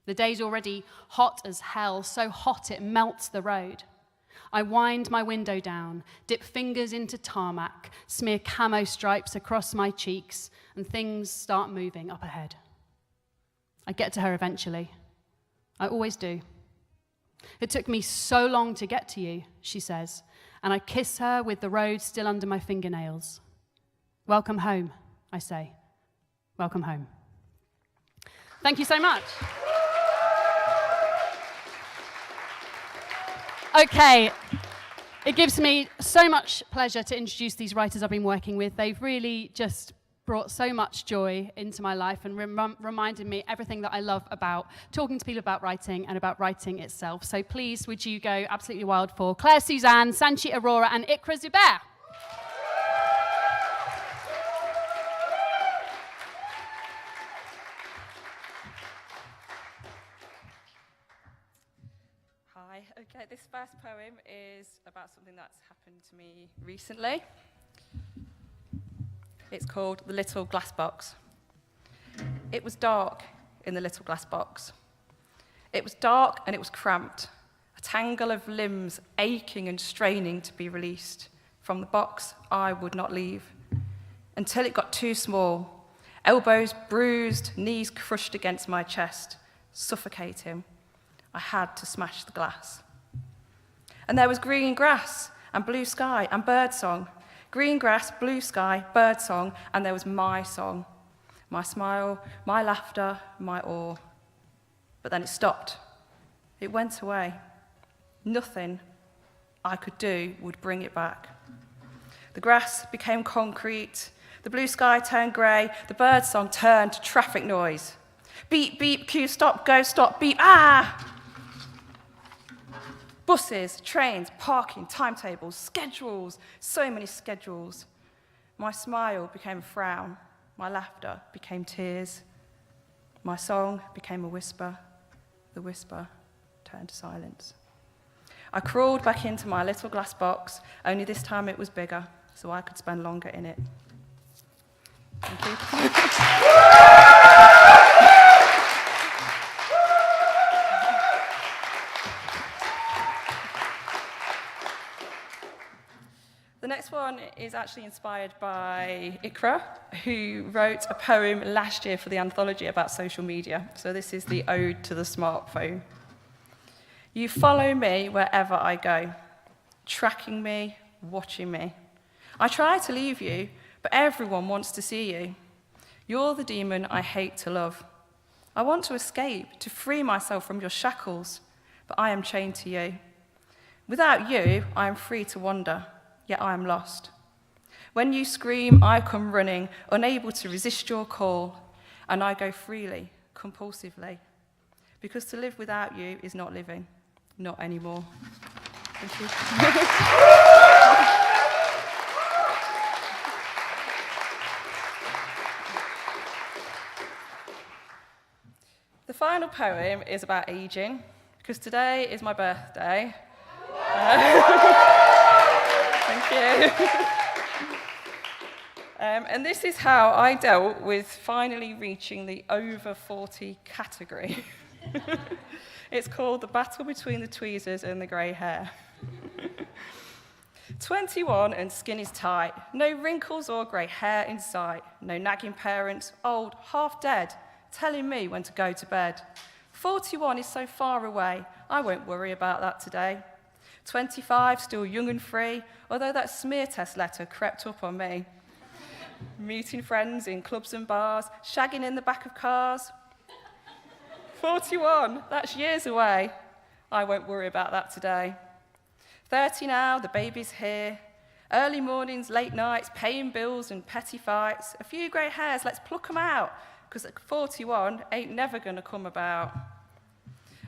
The day's already hot as hell, so hot it melts the road. I wind my window down, dip fingers into tarmac, smear camo stripes across my cheeks, and things start moving up ahead. I get to her eventually. I always do. It took me so long to get to you, she says, and I kiss her with the road still under my fingernails. Welcome home, I say. Welcome home. Thank you so much. Okay, it gives me so much pleasure to introduce these writers I've been working with. They've really just brought so much joy into my life and reminded me everything that I love about talking to people about writing and about writing itself. So please, would you go absolutely wild for Claire Suzanne, Sanchi Aurora, and Ikra Zubair. Hi. Okay, this first poem is about something that's happened to me recently. It's called The Little Glass Box. It was dark in the little glass box. It was dark and it was cramped, a tangle of limbs aching and straining to be released. From the box I would not leave, until it got too small, elbows bruised, knees crushed against my chest, suffocating. I had to smash the glass. And there was green grass and blue sky and birdsong. Green grass, blue sky, birdsong, and there was my song. My smile, my laughter, my awe. But then it stopped. It went away. Nothing I could do would bring it back. The grass became concrete. The blue sky turned grey. The birdsong turned to traffic noise. Beep, beep, cue, stop, go, stop, beep, ah! Buses, trains, parking, timetables, schedules, so many schedules. My smile became a frown. My laughter became tears. My song became a whisper. The whisper turned to silence. I crawled back into my little glass box, only this time it was bigger, so I could spend longer in it. Thank you. The next one is actually inspired by Ikra, who wrote a poem last year for the anthology about social media. So this is the Ode to the Smartphone. You follow me wherever I go, tracking me, watching me. I try to leave you, but everyone wants to see you. You're the demon I hate to love. I want to escape, to free myself from your shackles, but I am chained to you. Without you, I am free to wander. Yet I am lost. When you scream, I come running, unable to resist your call, and I go freely, compulsively, because to live without you is not living, not anymore. Thank you. The final poem is about aging, because today is my birthday. Thank you. And this is how I dealt with finally reaching the over 40 category. It's called The Battle Between the Tweezers and the Grey Hair. 21 and skin is tight, no wrinkles or grey hair in sight, no nagging parents, old, half dead, telling me when to go to bed. 41 is so far away, I won't worry about that today. 25, still young and free, although that smear test letter crept up on me. Meeting friends in clubs and bars, shagging in the back of cars. 41, that's years away. I won't worry about that today. 30 now, the baby's here. Early mornings, late nights, paying bills and petty fights. A few grey hairs, let's pluck them out, because at 41 ain't never gonna come about.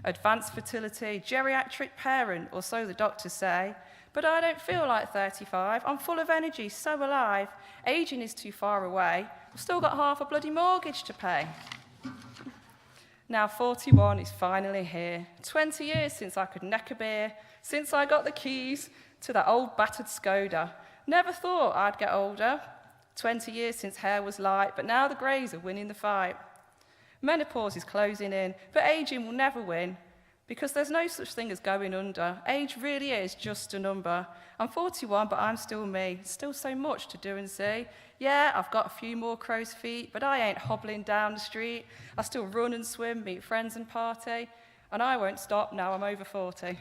Advanced fertility, geriatric parent, or so the doctors say. But I don't feel like 35. I'm full of energy, so alive. Aging is too far away. I've still got half a bloody mortgage to pay. Now 41 is finally here. 20 years since I could neck a beer, since I got the keys to that old battered Skoda. Never thought I'd get older. 20 years since hair was light, but now the greys are winning the fight. Menopause is closing in, but aging will never win. Because there's no such thing as going under. Age really is just a number. I'm 41, but I'm still me. Still so much to do and see. Yeah, I've got a few more crow's feet, but I ain't hobbling down the street. I still run and swim, meet friends and party. And I won't stop now I'm over 40. Thank you.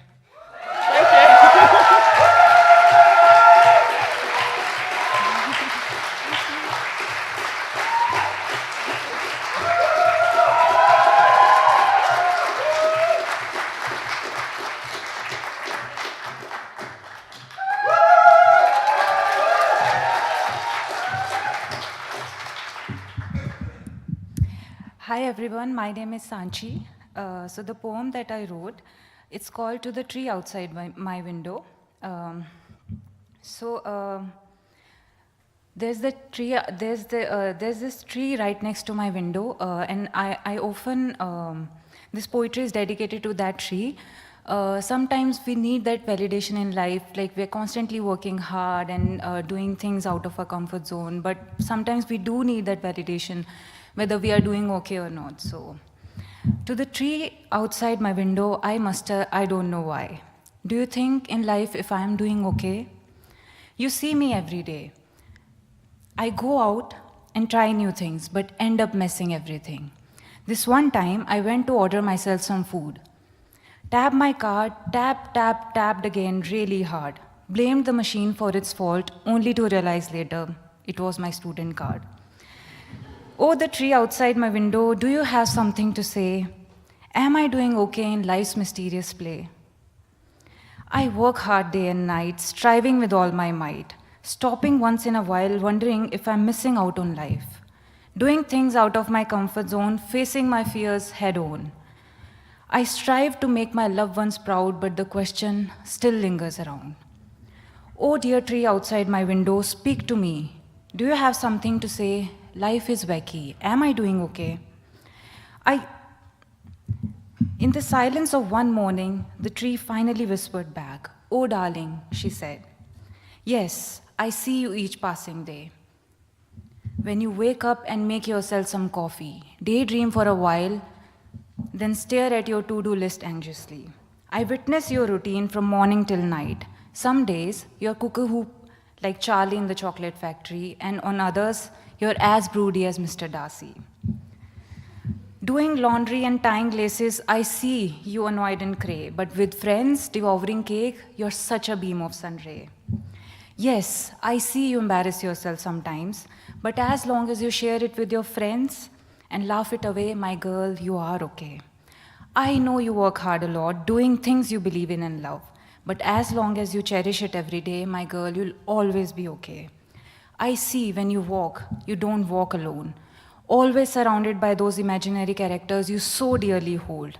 Hi everyone, my name is Sanchi. So the poem that I wrote, it's called To the Tree Outside My Window. There's this tree right next to my window, and I often, this poetry is dedicated to that tree. Sometimes we need that validation in life, like we're constantly working hard and doing things out of our comfort zone, but sometimes we do need that validation, whether we are doing okay or not. So, to the tree outside my window, I muster, I don't know why. Do you think in life if I am doing okay? You see me every day. I go out and try new things, but end up messing everything. This one time, I went to order myself some food. Tapped my card, tapped again really hard. Blamed the machine for its fault, only to realize later it was my student card. Oh, the tree outside my window, do you have something to say? Am I doing okay in life's mysterious play? I work hard day and night, striving with all my might, stopping once in a while, wondering if I'm missing out on life. Doing things out of my comfort zone, facing my fears head on. I strive to make my loved ones proud, but the question still lingers around. Oh, dear tree outside my window, speak to me. Do you have something to say? Life is wacky. Am I doing okay? In the silence of one morning, the tree finally whispered back. Oh, darling, she said. Yes, I see you each passing day. When you wake up and make yourself some coffee, daydream for a while, then stare at your to-do list anxiously. I witness your routine from morning till night. Some days, you're cuckoo like Charlie in the Chocolate Factory, and on others, you're as broody as Mr. Darcy. Doing laundry and tying laces, I see you annoyed and cray, but with friends devouring cake, you're such a beam of sun ray. Yes, I see you embarrass yourself sometimes, but as long as you share it with your friends and laugh it away, my girl, you are okay. I know you work hard a lot, doing things you believe in and love, but as long as you cherish it every day, my girl, you'll always be okay. I see when you walk, you don't walk alone, always surrounded by those imaginary characters you so dearly hold.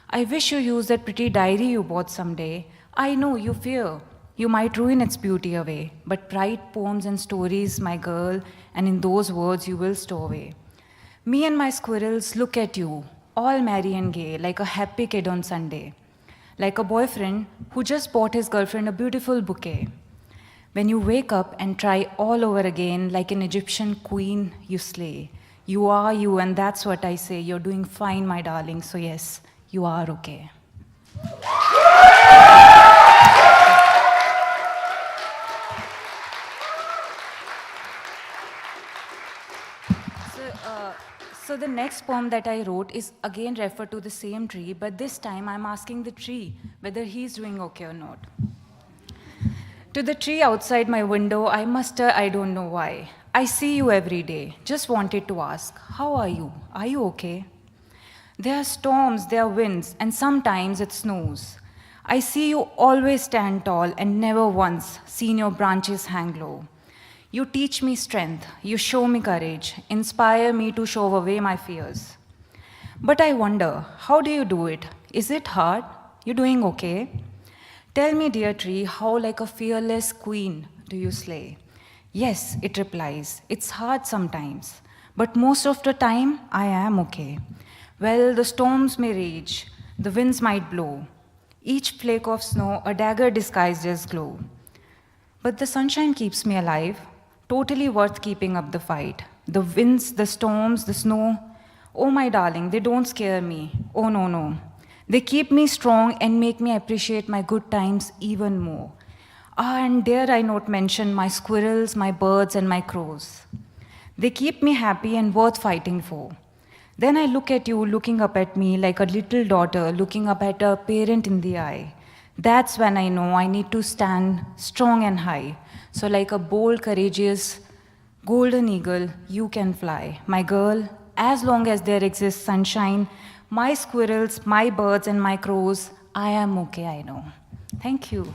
I wish you used that pretty diary you bought someday. I know you fear you might ruin its beauty away, but write poems and stories, my girl, and in those words you will stow away. Me and my squirrels look at you, all merry and gay, like a happy kid on Sunday, like a boyfriend who just bought his girlfriend a beautiful bouquet. When you wake up and try all over again, like an Egyptian queen, you slay. You are you, and that's what I say. You're doing fine, my darling, so yes, you are okay. So the next poem that I wrote is again referred to the same tree, but this time I'm asking the tree whether he's doing okay or not. To the tree outside my window, I muster, I don't know why. I see you every day. Just wanted to ask, how are you? Are you okay? There are storms, there are winds, and sometimes it snows. I see you always stand tall and never once seen your branches hang low. You teach me strength, you show me courage, inspire me to shove away my fears. But I wonder, how do you do it? Is it hard? You doing okay? Tell me, dear tree, how like a fearless queen do you slay? Yes, it replies, it's hard sometimes, but most of the time I am okay. Well, the storms may rage, the winds might blow, each flake of snow a dagger disguised as glow. But the sunshine keeps me alive, totally worth keeping up the fight. The winds, the storms, the snow, oh my darling, they don't scare me. Oh no, no. They keep me strong and make me appreciate my good times even more. And dare I not mention my squirrels, my birds, and my crows. They keep me happy and worth fighting for. Then I look at you looking up at me like a little daughter looking up at a parent in the eye. That's when I know I need to stand strong and high. So like a bold, courageous, golden eagle, you can fly. My girl, as long as there exists sunshine, my squirrels, my birds, and my crows, I am okay, I know. Thank you.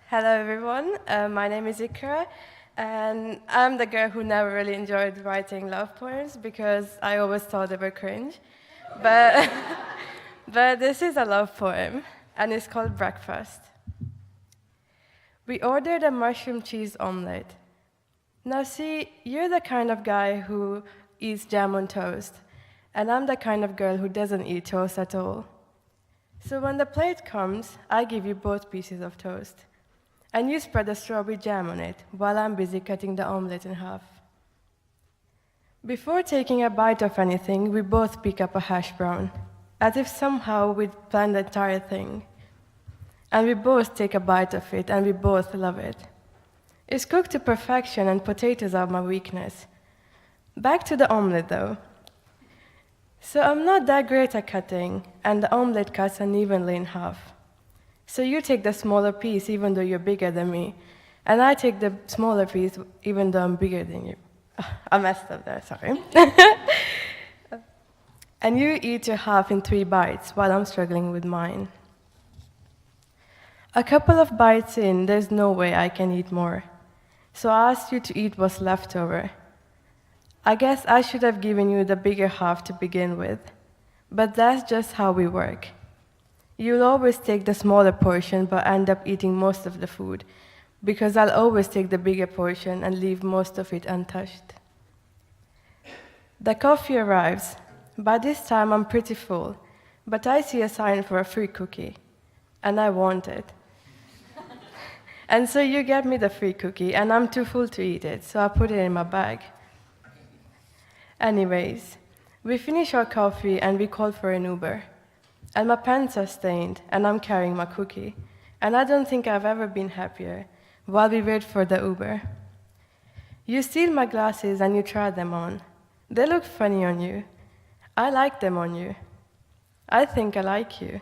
Hello everyone, my name is Ikra, and I'm the girl who never really enjoyed writing love poems because I always thought they were cringe. But, but this is a love poem, and it's called Breakfast. We ordered a mushroom cheese omelette. Now see, you're the kind of guy who eats jam on toast, and I'm the kind of girl who doesn't eat toast at all. So when the plate comes, I give you both pieces of toast. And you spread the strawberry jam on it while I'm busy cutting the omelette in half. Before taking a bite of anything, we both pick up a hash brown, as if somehow we'd planned the entire thing. And we both take a bite of it, and we both love it. It's cooked to perfection, and potatoes are my weakness. Back to the omelette, though. So I'm not that great at cutting, and the omelette cuts unevenly in half. So you take the smaller piece, even though you're bigger than me, and I take the smaller piece, even though I'm bigger than you. I messed up there, sorry. And you eat your half in 3 bites, while I'm struggling with mine. A couple of bites in, there's no way I can eat more. So I asked you to eat what's left over. I guess I should have given you the bigger half to begin with, but that's just how we work. You'll always take the smaller portion but end up eating most of the food, because I'll always take the bigger portion and leave most of it untouched. The coffee arrives. By this time I'm pretty full, but I see a sign for a free cookie, and I want it. And so you get me the free cookie, and I'm too full to eat it, so I put it in my bag. Anyways, we finish our coffee and we call for an Uber. And my pants are stained, and I'm carrying my cookie. And I don't think I've ever been happier while we wait for the Uber. You steal my glasses and you try them on. They look funny on you. I like them on you. I think I like you.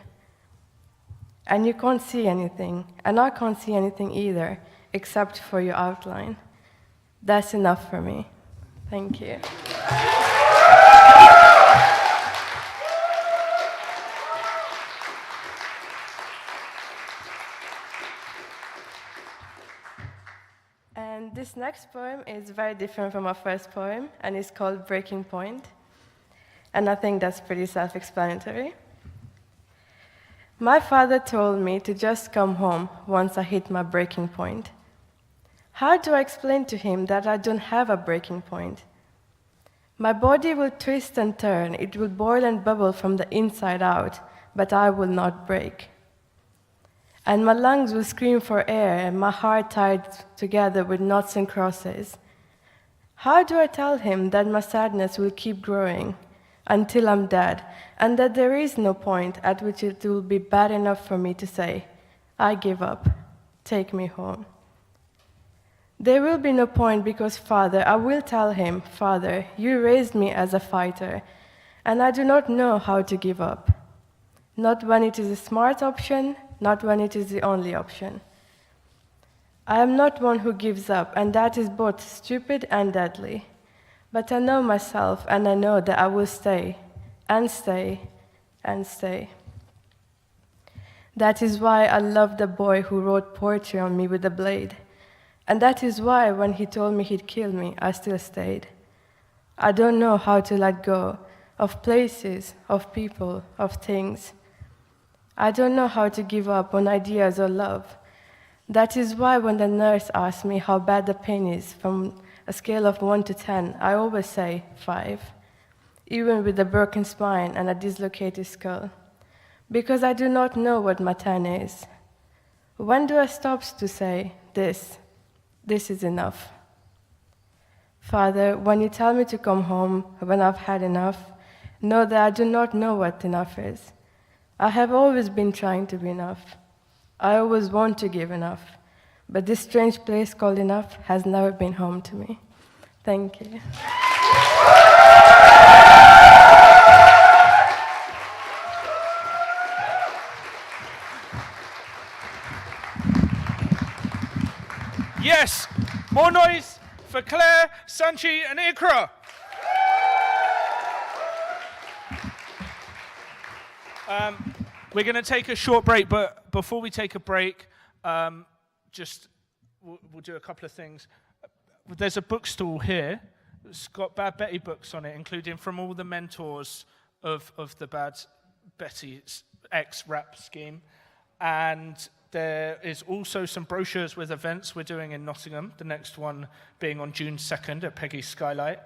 And you can't see anything, and I can't see anything either, except for your outline. That's enough for me. Thank you. And this next poem is very different from our first poem, and it's called Breaking Point. And I think that's pretty self-explanatory. My father told me to just come home once I hit my breaking point. How do I explain to him that I don't have a breaking point? My body will twist and turn, it will boil and bubble from the inside out, but I will not break. And my lungs will scream for air, and my heart tied together with knots and crosses. How do I tell him that my sadness will keep growing until I'm dead, and that there is no point at which it will be bad enough for me to say, I give up, take me home? There will be no point because, Father, I will tell him, Father, you raised me as a fighter, and I do not know how to give up. Not when it is a smart option, not when it is the only option. I am not one who gives up, and that is both stupid and deadly. But I know myself, and I know that I will stay, and stay, and stay. That is why I love the boy who wrote poetry on me with a blade. And that is why when he told me he'd kill me, I still stayed. I don't know how to let go of places, of people, of things. I don't know how to give up on ideas or love. That is why when the nurse asks me how bad the pain is from a scale of 1 to 10, I always say 5. even with a broken spine and a dislocated skull, because I do not know what my turn is. When do I stop to say, this is enough? Father, when you tell me to come home when I've had enough, know that I do not know what enough is. I have always been trying to be enough. I always want to give enough, but this strange place called enough has never been home to me. Thank you. Yes, more noise for Claire, Sanchi, and Ikra. We're going to take a short break, but before we take a break, we'll do a couple of things. There's a bookstall here. It's got Bad Betty books on it, including from all the mentors of the Bad Betty ex-rap scheme. And there is also some brochures with events we're doing in Nottingham, the next one being on June 2nd at Peggy's Skylight,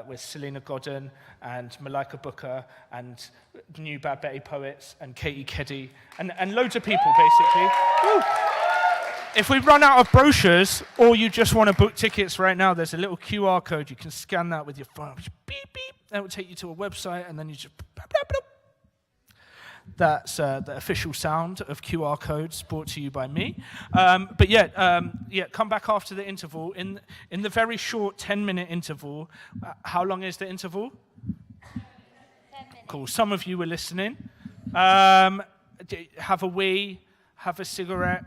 with Selena Godden and Malika Booker and new Bad Betty poets and Katie Keddy and loads of people, basically. Woo. If we run out of brochures or you just want to book tickets right now, there's a little QR code. You can scan that with your phone. Beep, beep. That will take you to a website, and then you just... Blah, blah, blah. That's the official sound of QR codes brought to you by me. But come back after the interval. In the very short 10-minute interval, how long is the interval? 10 minutes. Cool. Some of you were listening. Have a wee, have a cigarette,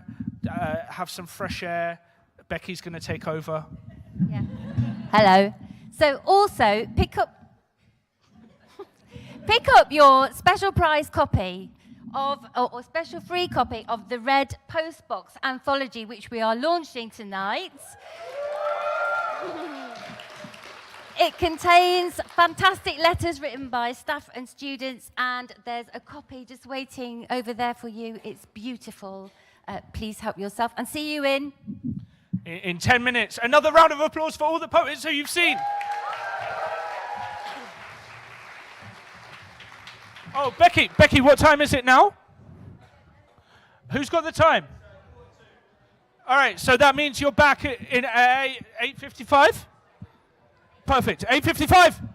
have some fresh air. Becky's going to take over. Yeah. Hello. So also, pick up your special prize copy or special free copy of the Red Postbox anthology, which we are launching tonight. It contains fantastic letters written by staff and students, and there's a copy just waiting over there for you. It's beautiful. Please help yourself, and see you in 10 minutes. Another round of applause for all the poets who you've seen. Oh, Becky, what time is it now? Who's got the time? All right, so that means you're back in 8:55? Perfect, 8:55.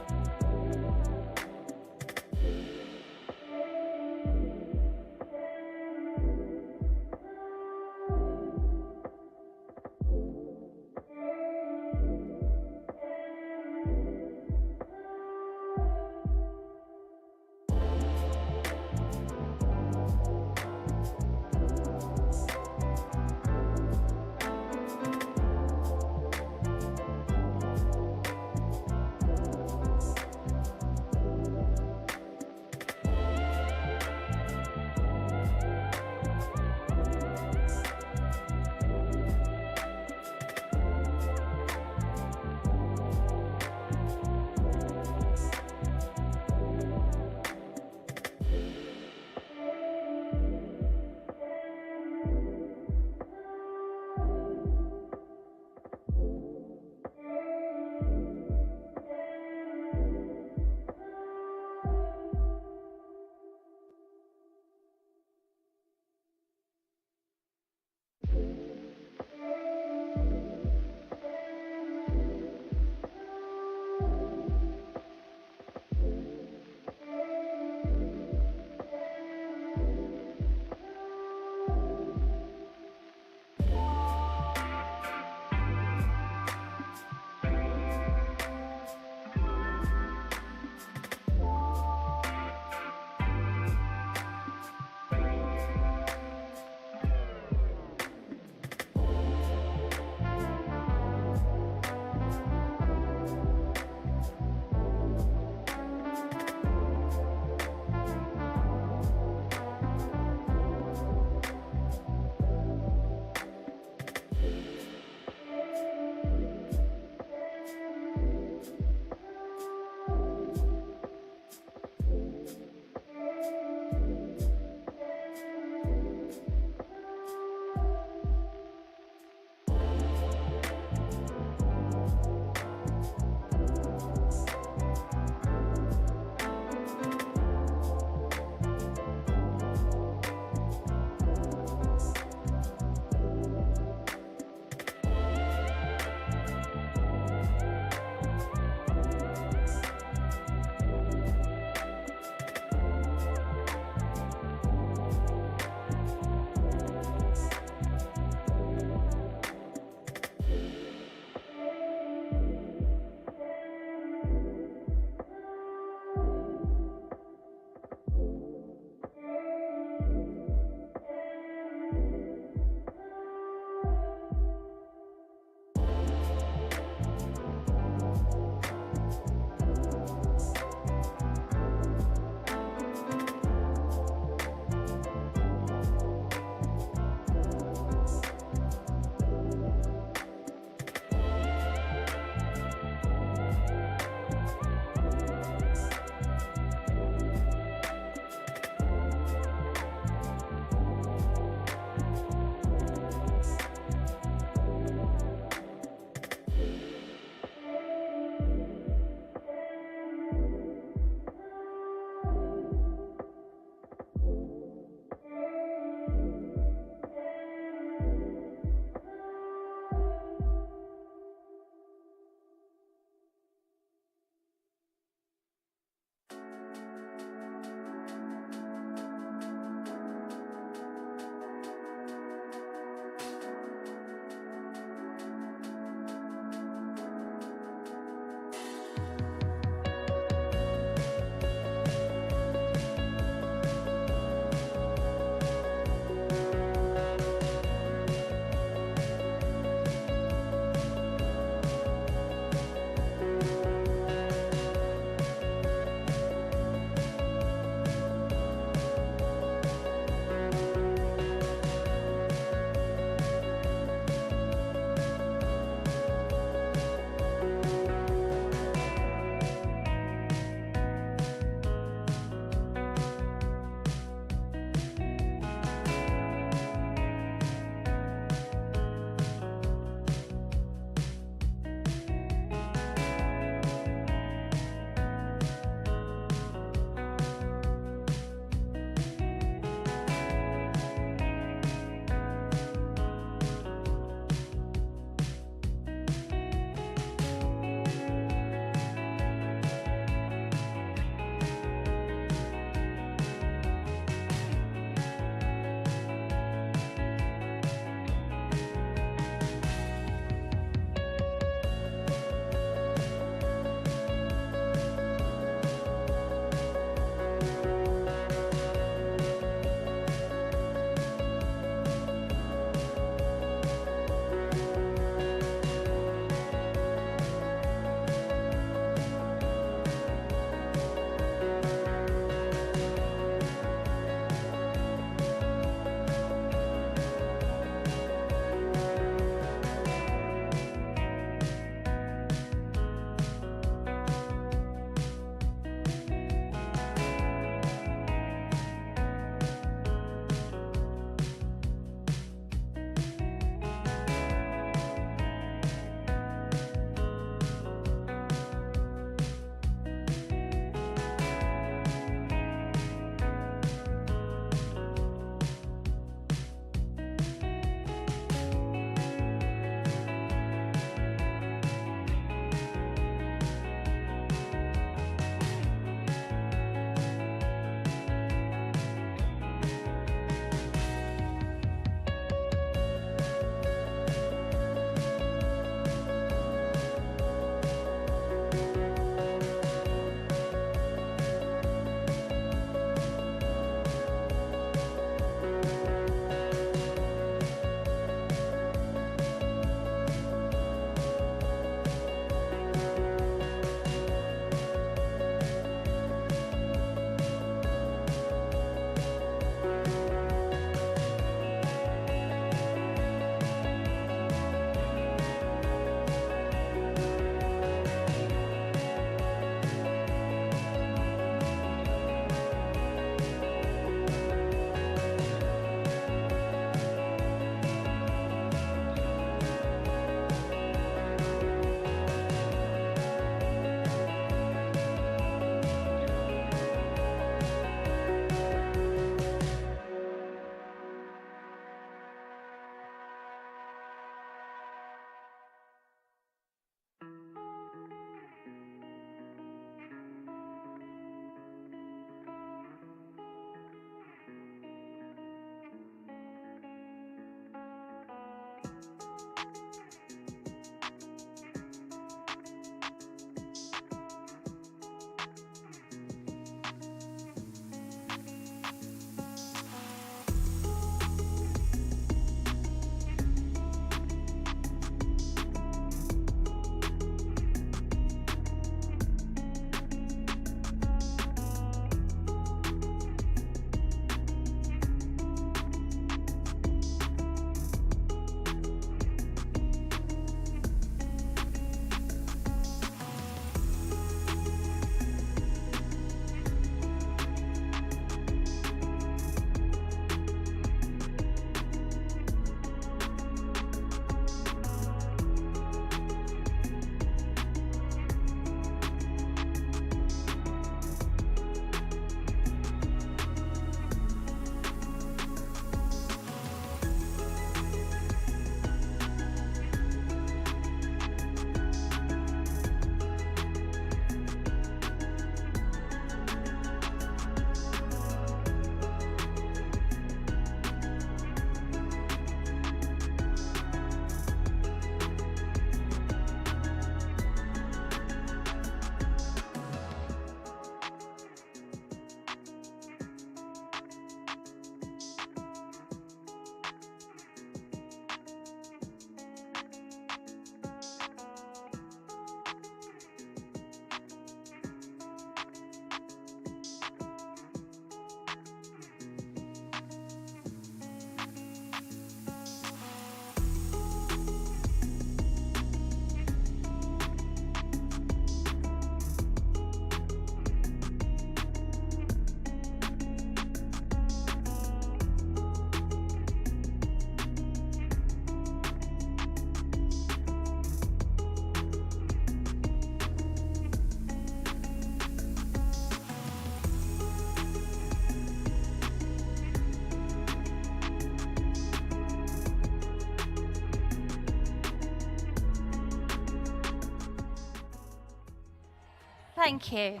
Thank you.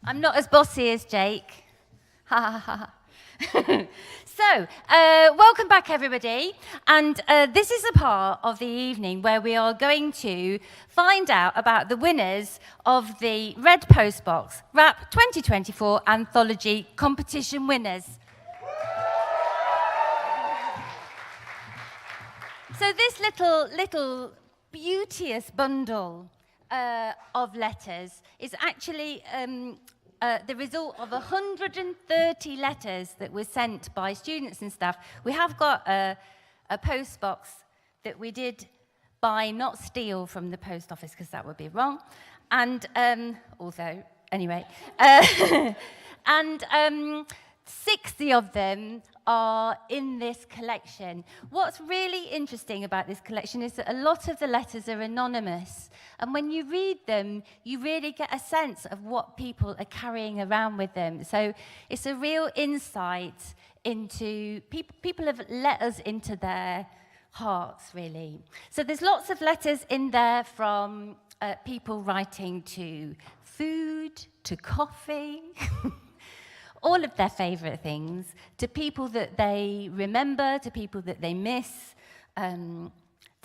I'm not as bossy as Jake. Ha ha ha. So, welcome back, everybody. And this is a part of the evening where we are going to find out about the winners of the Red Postbox Rap 2024 Anthology Competition winners. So this little beauteous bundle of letters is actually the result of 130 letters that were sent by students and staff. We have got a post box that we did buy, not steal from the post office, because that would be wrong. And although, anyway, and 60 of them are in this collection. What's really interesting about this collection is that a lot of the letters are anonymous. And when you read them, you really get a sense of what people are carrying around with them. So it's a real insight into people have let us into their hearts, really. So there's lots of letters in there from people writing to food, to coffee, all of their favourite things, to people that they remember, to people that they miss, to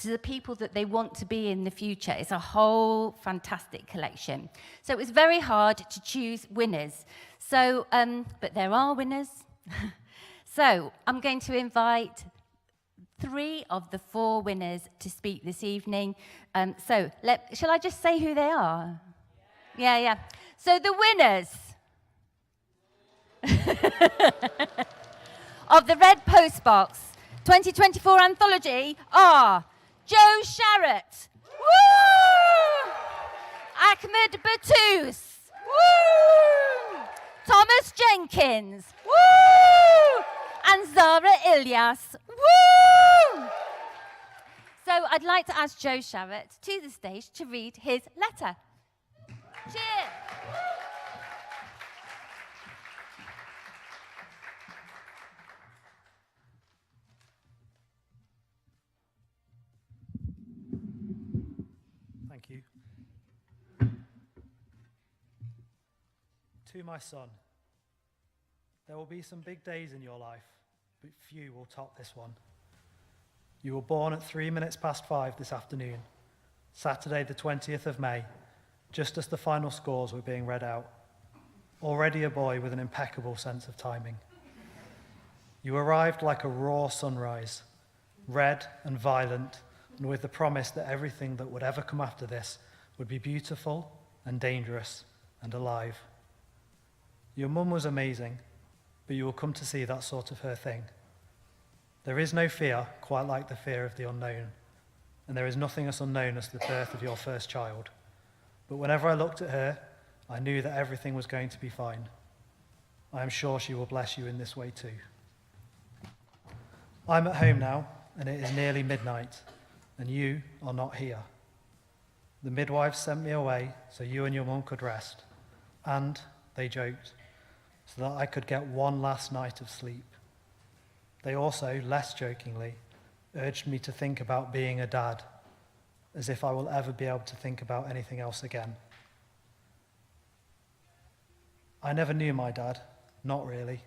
the people that they want to be in the future. It's a whole fantastic collection. So it was very hard to choose winners. So, but there are winners. So I'm going to invite 3 of the 4 winners to speak this evening. Shall I just say who they are? Yeah. So the winners of the Red Postbox 2024 Anthology are Joe Sharrett, woo! Ahmed Batous, woo! Thomas Jenkins, woo! And Zara Ilyas, woo! So I'd like to ask Joe Sharrett to the stage to read his letter. Cheers! Thank you. To my son, there will be some big days in your life, but few will top this one. You were born at 3 minutes past 5 this afternoon, Saturday the 20th of May, just as the final scores were being read out. Already a boy with an impeccable sense of timing. You arrived like a raw sunrise, red and violent, and with the promise that everything that would ever come after this would be beautiful and dangerous and alive. Your mum was amazing, but you will come to see that sort of her thing. There is no fear quite like the fear of the unknown, and there is nothing as unknown as the birth of your first child. But whenever I looked at her, I knew that everything was going to be fine. I am sure she will bless you in this way too. I'm at home now, and it is nearly midnight, and you are not here. The midwives sent me away so you and your mum could rest, and they joked, so that I could get one last night of sleep. They also, less jokingly, urged me to think about being a dad, as if I will ever be able to think about anything else again. I never knew my dad, not really.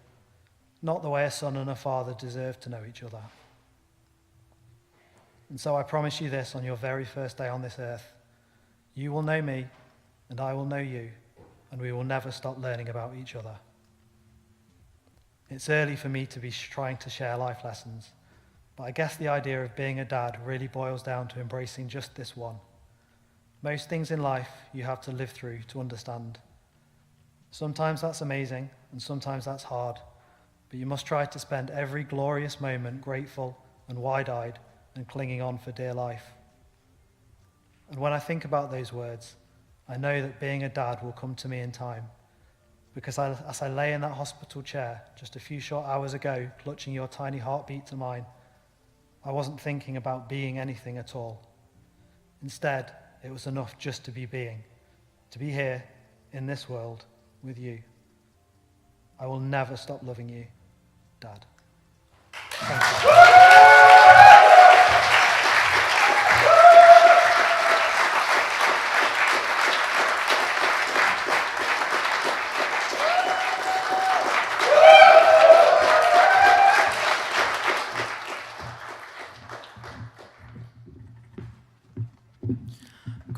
Not the way a son and a father deserve to know each other. And so I promise you this on your very first day on this earth. You will know me, and I will know you, and we will never stop learning about each other. It's early for me to be trying to share life lessons, but I guess the idea of being a dad really boils down to embracing just this one. Most things in life you have to live through to understand. Sometimes that's amazing, and sometimes that's hard, but you must try to spend every glorious moment grateful and wide-eyed and clinging on for dear life. And when I think about those words, I know that being a dad will come to me in time, because as I lay in that hospital chair just a few short hours ago, clutching your tiny heartbeat to mine, I wasn't thinking about being anything at all. Instead, it was enough just to be being, to be here in this world with you. I will never stop loving you, Dad. Thank you.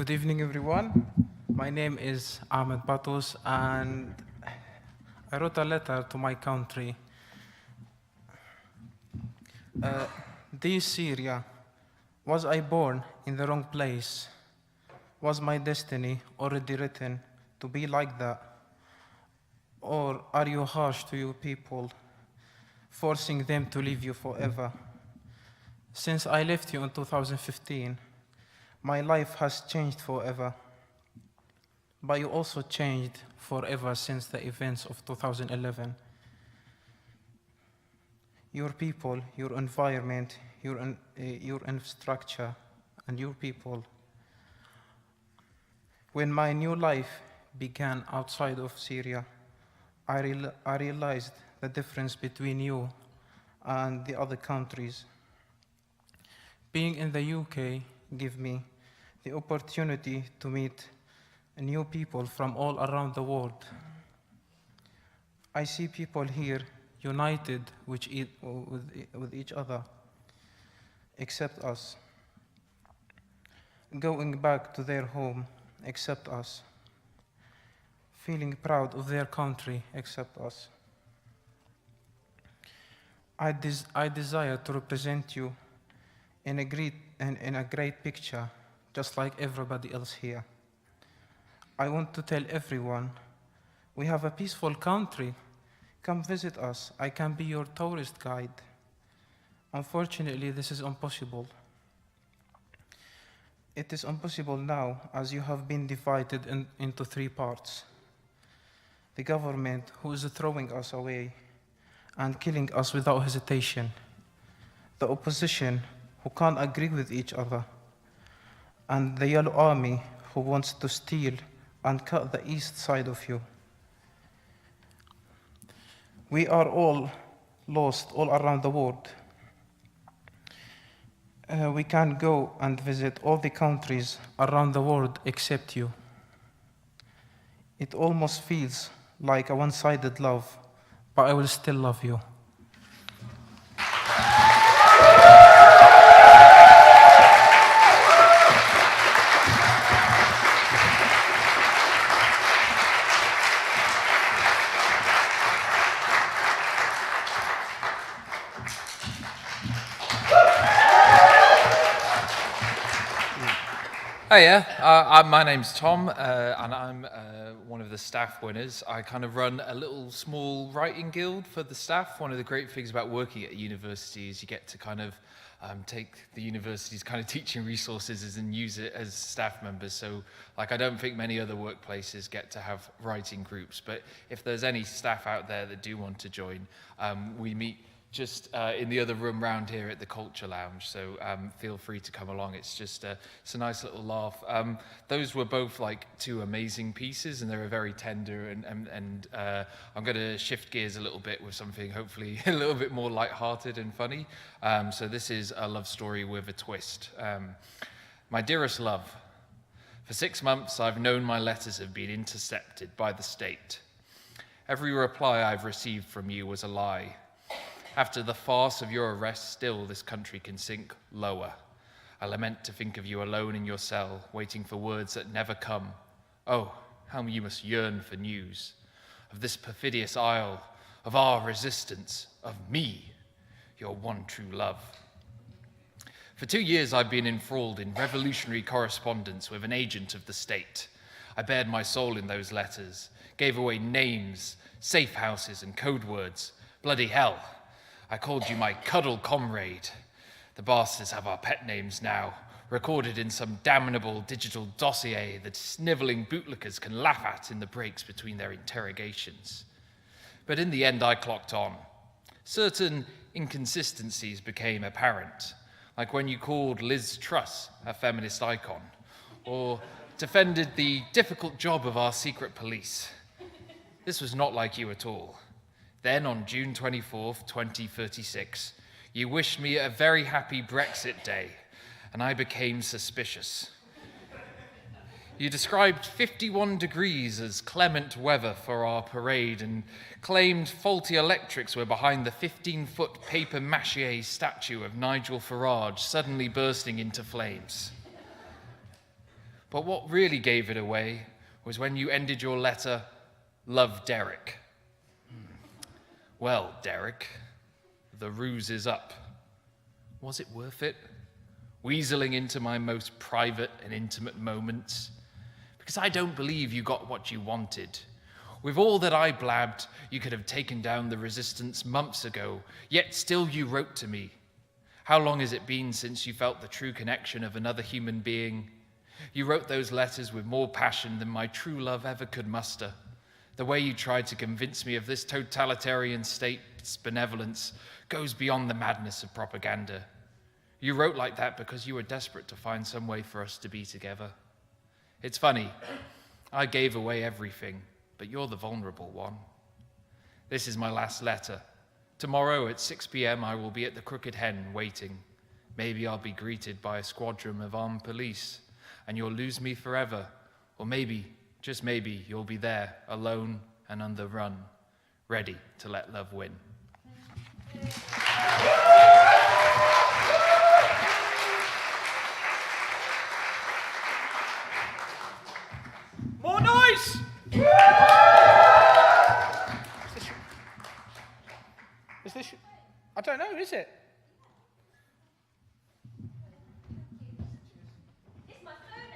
Good evening, everyone. My name is Ahmed Batos, and I wrote a letter to my country. Dear Syria, was I born in the wrong place? Was my destiny already written to be like that? Or are you harsh to your people, forcing them to leave you forever? Since I left you in 2015, my life has changed forever. But you also changed forever since the events of 2011. Your people, your environment, your infrastructure, and your people. When my new life began outside of Syria, I realized the difference between you and the other countries. Being in the UK gave me the opportunity to meet new people from all around the world. I see people here united with each other, except us. Going back to their home, except us. Feeling proud of their country, except us. I desire to represent you in a great picture, just like everybody else here. I want to tell everyone, we have a peaceful country. Come visit us. I can be your tourist guide. Unfortunately, this is impossible. It is impossible now, as you have been divided into three parts. The government, who is throwing us away and killing us without hesitation. The opposition, who can't agree with each other. And the Yellow Army, who wants to steal and cut the east side of you. We are all lost all around the world. We can go and visit all the countries around the world except you. It almost feels like a one-sided love, but I will still love you. Hiya, my name's Tom, and I'm one of the staff winners. I kind of run a little small writing guild for the staff. One of the great things about working at a university is you get to kind of take the university's kind of teaching resources and use it as staff members. So, like, I don't think many other workplaces get to have writing groups, but if there's any staff out there that do want to join, we meet just in the other room round here at the Culture Lounge, so feel free to come along. It's just it's a nice little laugh. Those were both like two amazing pieces, and they were very tender, and I'm going to shift gears a little bit with something hopefully a little bit more light-hearted and funny. So this is a love story with a twist. My dearest love, for 6 months I've known my letters have been intercepted by the state. Every reply I've received from you was a lie. After the farce of your arrest, still this country can sink lower. I lament to think of you alone in your cell, waiting for words that never come. Oh, how you must yearn for news of this perfidious isle, of our resistance, of me, your one true love. For 2 years I've been enthralled in revolutionary correspondence with an agent of the state. I bared my soul in those letters, gave away names, safe houses, and code words. Bloody hell. I called you my cuddle comrade. The bastards have our pet names now, recorded in some damnable digital dossier that sniveling bootlickers can laugh at in the breaks between their interrogations. But in the end, I clocked on. Certain inconsistencies became apparent, like when you called Liz Truss a feminist icon, or defended the difficult job of our secret police. This was not like you at all. Then, on June 24th, 2036, you wished me a very happy Brexit day, and I became suspicious. You described 51 degrees as clement weather for our parade and claimed faulty electrics were behind the 15-foot papier-mâché statue of Nigel Farage suddenly bursting into flames. But what really gave it away was when you ended your letter, "Love, Derek." Well, Derek, the ruse is up. Was it worth it? Weaseling into my most private and intimate moments? Because I don't believe you got what you wanted. With all that I blabbed, you could have taken down the resistance months ago, yet still you wrote to me. How long has it been since you felt the true connection of another human being? You wrote those letters with more passion than my true love ever could muster. The way you tried to convince me of this totalitarian state's benevolence goes beyond the madness of propaganda. You wrote like that because you were desperate to find some way for us to be together. It's funny, I gave away everything, but you're the vulnerable one. This is my last letter. Tomorrow at 6 p.m. I will be at the Crooked Hen waiting. Maybe I'll be greeted by a squadron of armed police, and you'll lose me forever. Or maybe, just maybe, you'll be there, alone and on the run, ready to let love win. More noise! Is this? I don't know, is it? It's my phone,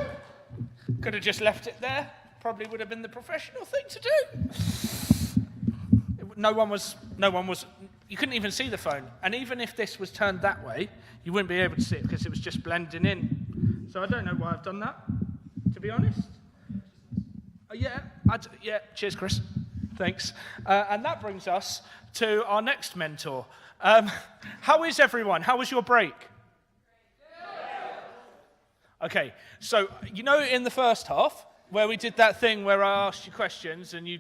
everyone. Could have just left it there. Probably would have been the professional thing to do. No one was, you couldn't even see the phone. And even if this was turned that way, you wouldn't be able to see it because it was just blending in. So I don't know why I've done that, to be honest. Yeah, cheers, Chris. Thanks. And that brings us to our next mentor. How is everyone? How was your break? Okay, so you know in the first half, where we did that thing where I asked you questions and you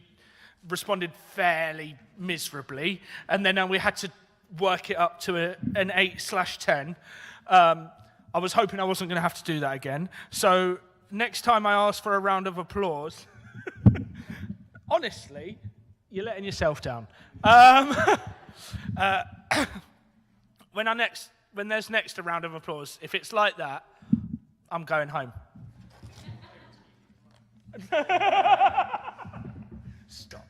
responded fairly miserably, and then we had to work it up to an 8/10. I was hoping I wasn't going to have to do that again. So next time I ask for a round of applause, honestly, you're letting yourself down. When there's next a round of applause, if it's like that, I'm going home. Stop.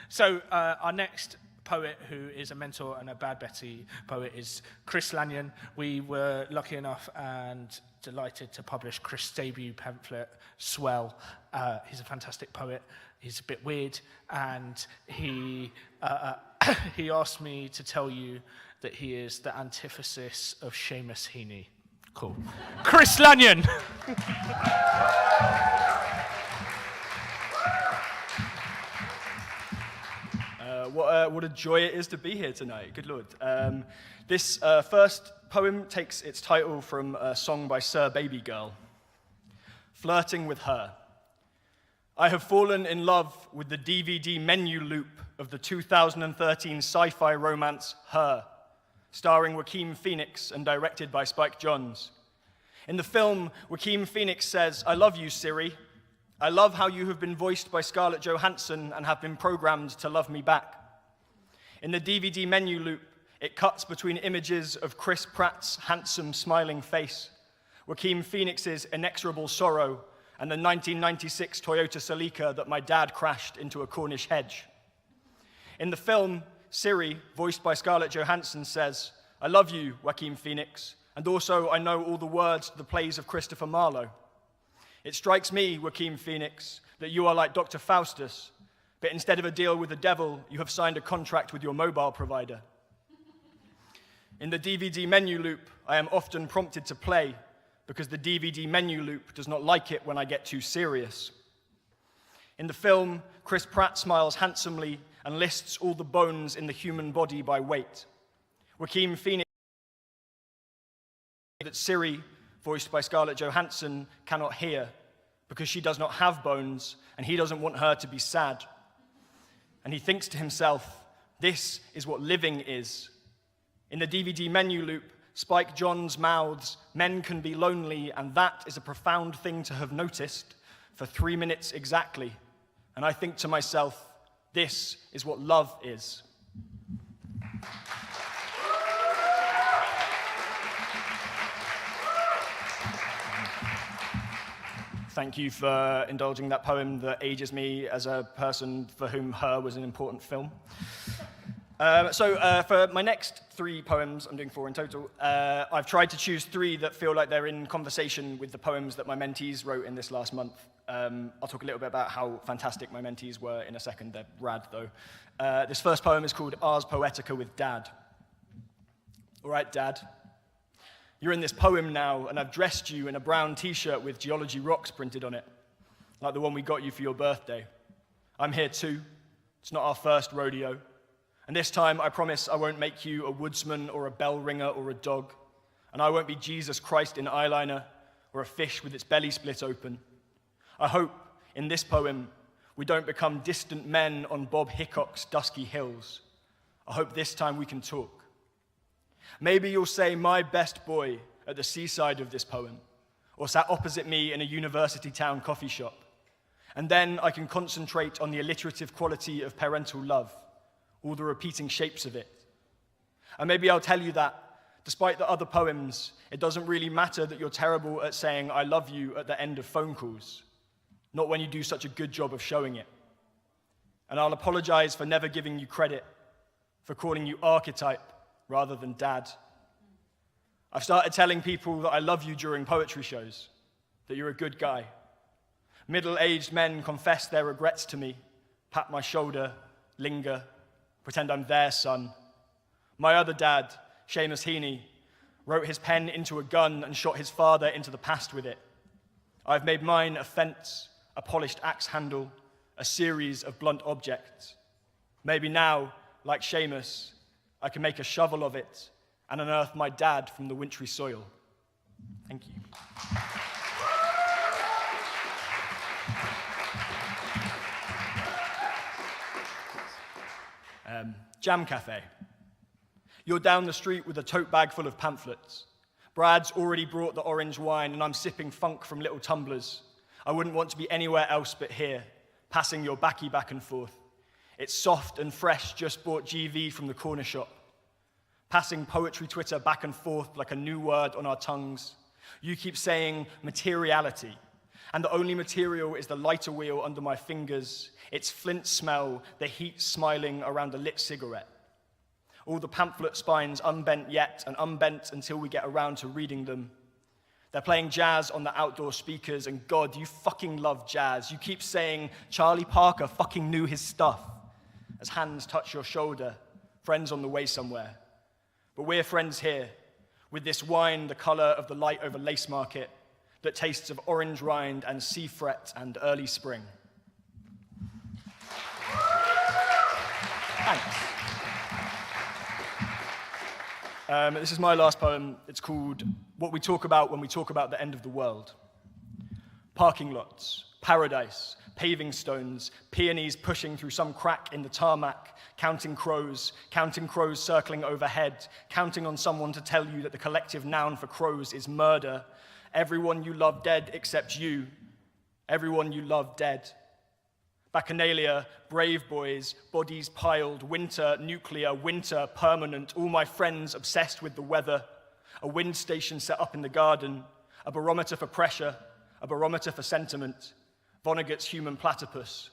So our next poet, who is a mentor and a Bad Betty poet, is Chris Lanyon. We were lucky enough and delighted to publish Chris' debut pamphlet, Swell. He's a fantastic poet. He's a bit weird, and he asked me to tell you that he is the antithesis of Seamus Heaney. Cool. Chris Lanyon. What a joy it is to be here tonight. Good Lord. This first poem takes its title from a song by Sir Baby Girl, Flirting with Her. I have fallen in love with the DVD menu loop of the 2013 sci-fi romance Her, starring Joaquin Phoenix and directed by Spike Jonze. In the film, Joaquin Phoenix says, "I love you, Siri. I love how you have been voiced by Scarlett Johansson and have been programmed to love me back." In the DVD menu loop, it cuts between images of Chris Pratt's handsome, smiling face, Joaquin Phoenix's inexorable sorrow, and the 1996 Toyota Celica that my dad crashed into a Cornish hedge. In the film, Siri, voiced by Scarlett Johansson, says, "I love you, Joaquin Phoenix, and also I know all the words to the plays of Christopher Marlowe. It strikes me, Joaquin Phoenix, that you are like Dr. Faustus, but instead of a deal with the devil, you have signed a contract with your mobile provider." In the DVD menu loop, I am often prompted to play because the DVD menu loop does not like it when I get too serious. In the film, Chris Pratt smiles handsomely and lists all the bones in the human body by weight. Joaquin Phoenix that Siri, voiced by Scarlett Johansson, cannot hear because she does not have bones and he doesn't want her to be sad. And he thinks to himself, this is what living is. In the DVD menu loop, Spike Jonze mouths, "Men can be lonely, and that is a profound thing to have noticed," for 3 minutes exactly. And I think to myself, this is what love is. Thank you for indulging that poem that ages me as a person for whom Her was an important film. For my next 3 poems, I'm doing 4 in total, I've tried to choose 3 that feel like they're in conversation with the poems that my mentees wrote in this last month. I'll talk a little bit about how fantastic my mentees were in a second. They're rad, though. This first poem is called Ars Poetica with Dad. All right, Dad. You're in this poem now, and I've dressed you in a brown t-shirt with geology rocks printed on it, like the one we got you for your birthday. I'm here too. It's not our first rodeo. And this time, I promise I won't make you a woodsman or a bell ringer or a dog. And I won't be Jesus Christ in eyeliner or a fish with its belly split open. I hope, in this poem, we don't become distant men on Bob Hickok's dusky hills. I hope this time we can talk. Maybe you'll say my best boy at the seaside of this poem, or sat opposite me in a university town coffee shop. And then I can concentrate on the alliterative quality of parental love, all the repeating shapes of it. And maybe I'll tell you that, despite the other poems, it doesn't really matter that you're terrible at saying I love you at the end of phone calls, not when you do such a good job of showing it. And I'll apologize for never giving you credit, for calling you archetype rather than dad. I've started telling people that I love you during poetry shows, that you're a good guy. Middle-aged men confess their regrets to me, pat my shoulder, linger, pretend I'm their son. My other dad, Seamus Heaney, wrote his pen into a gun and shot his father into the past with it. I've made mine a fence, a polished axe handle, a series of blunt objects. Maybe now, like Seamus, I can make a shovel of it and unearth my dad from the wintry soil. Thank you. Jam Cafe. You're down the street with a tote bag full of pamphlets. Brad's already brought the orange wine and I'm sipping funk from little tumblers. I wouldn't want to be anywhere else but here, passing your backy back and forth. It's soft and fresh, just bought GV from the corner shop. Passing poetry Twitter back and forth like a new word on our tongues. You keep saying materiality, and the only material is the lighter wheel under my fingers, its flint smell, the heat smiling around a lit cigarette. All the pamphlet spines unbent yet, and unbent until we get around to reading them. They're playing jazz on the outdoor speakers, and God, you fucking love jazz. You keep saying Charlie Parker fucking knew his stuff, as hands touch your shoulder, friends on the way somewhere. But we're friends here, with this wine the color of the light over Lace Market, that tastes of orange rind and sea fret and early spring. Thanks. This is my last poem. It's called What We Talk About When We Talk About the End of the World. Parking lots, paradise, paving stones, peonies pushing through some crack in the tarmac, counting crows circling overhead, counting on someone to tell you that the collective noun for crows is murder. Everyone you love dead except you. Everyone you love dead. Bacchanalia, brave boys, bodies piled, winter, nuclear, winter, permanent, all my friends obsessed with the weather, a wind station set up in the garden, a barometer for pressure, a barometer for sentiment, Vonnegut's human platypus.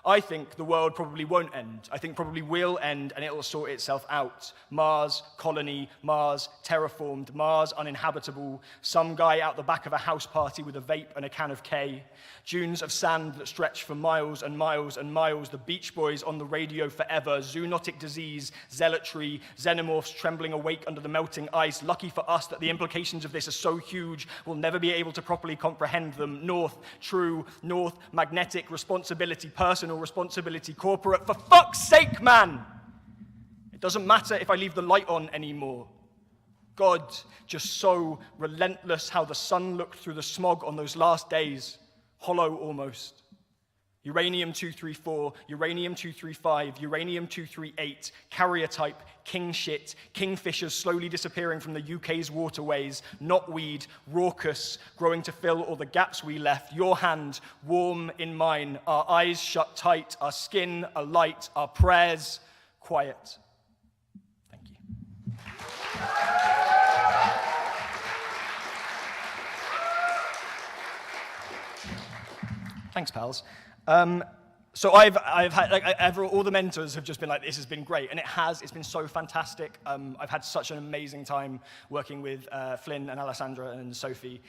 I think the world probably won't end. I think probably will end and it'll sort itself out. Mars, colony, Mars, terraformed, Mars, uninhabitable, some guy out the back of a house party with a vape and a can of K, dunes of sand that stretch for miles and miles and miles, the Beach Boys on the radio forever, zoonotic disease, zealotry, xenomorphs trembling awake under the melting ice. Lucky for us that the implications of this are so huge, we'll never be able to properly comprehend them. North, true, north, magnetic, responsibility, personal responsibility, corporate. For fuck's sake, man! It doesn't matter if I leave the light on anymore. God, just so relentless how the sun looked through the smog on those last days, hollow almost. Uranium-234, uranium-235, uranium-238, carrier type, king shit, kingfishers slowly disappearing from the UK's waterways, knotweed, raucous, growing to fill all the gaps we left, your hand warm in mine, our eyes shut tight, our skin alight, our prayers quiet. Thank you. Thanks, pals. So I've had, like, all the mentors have just been like, this has been great, and it's been so fantastic. I've had such an amazing time working with Flynn and Alessandra and Sophie.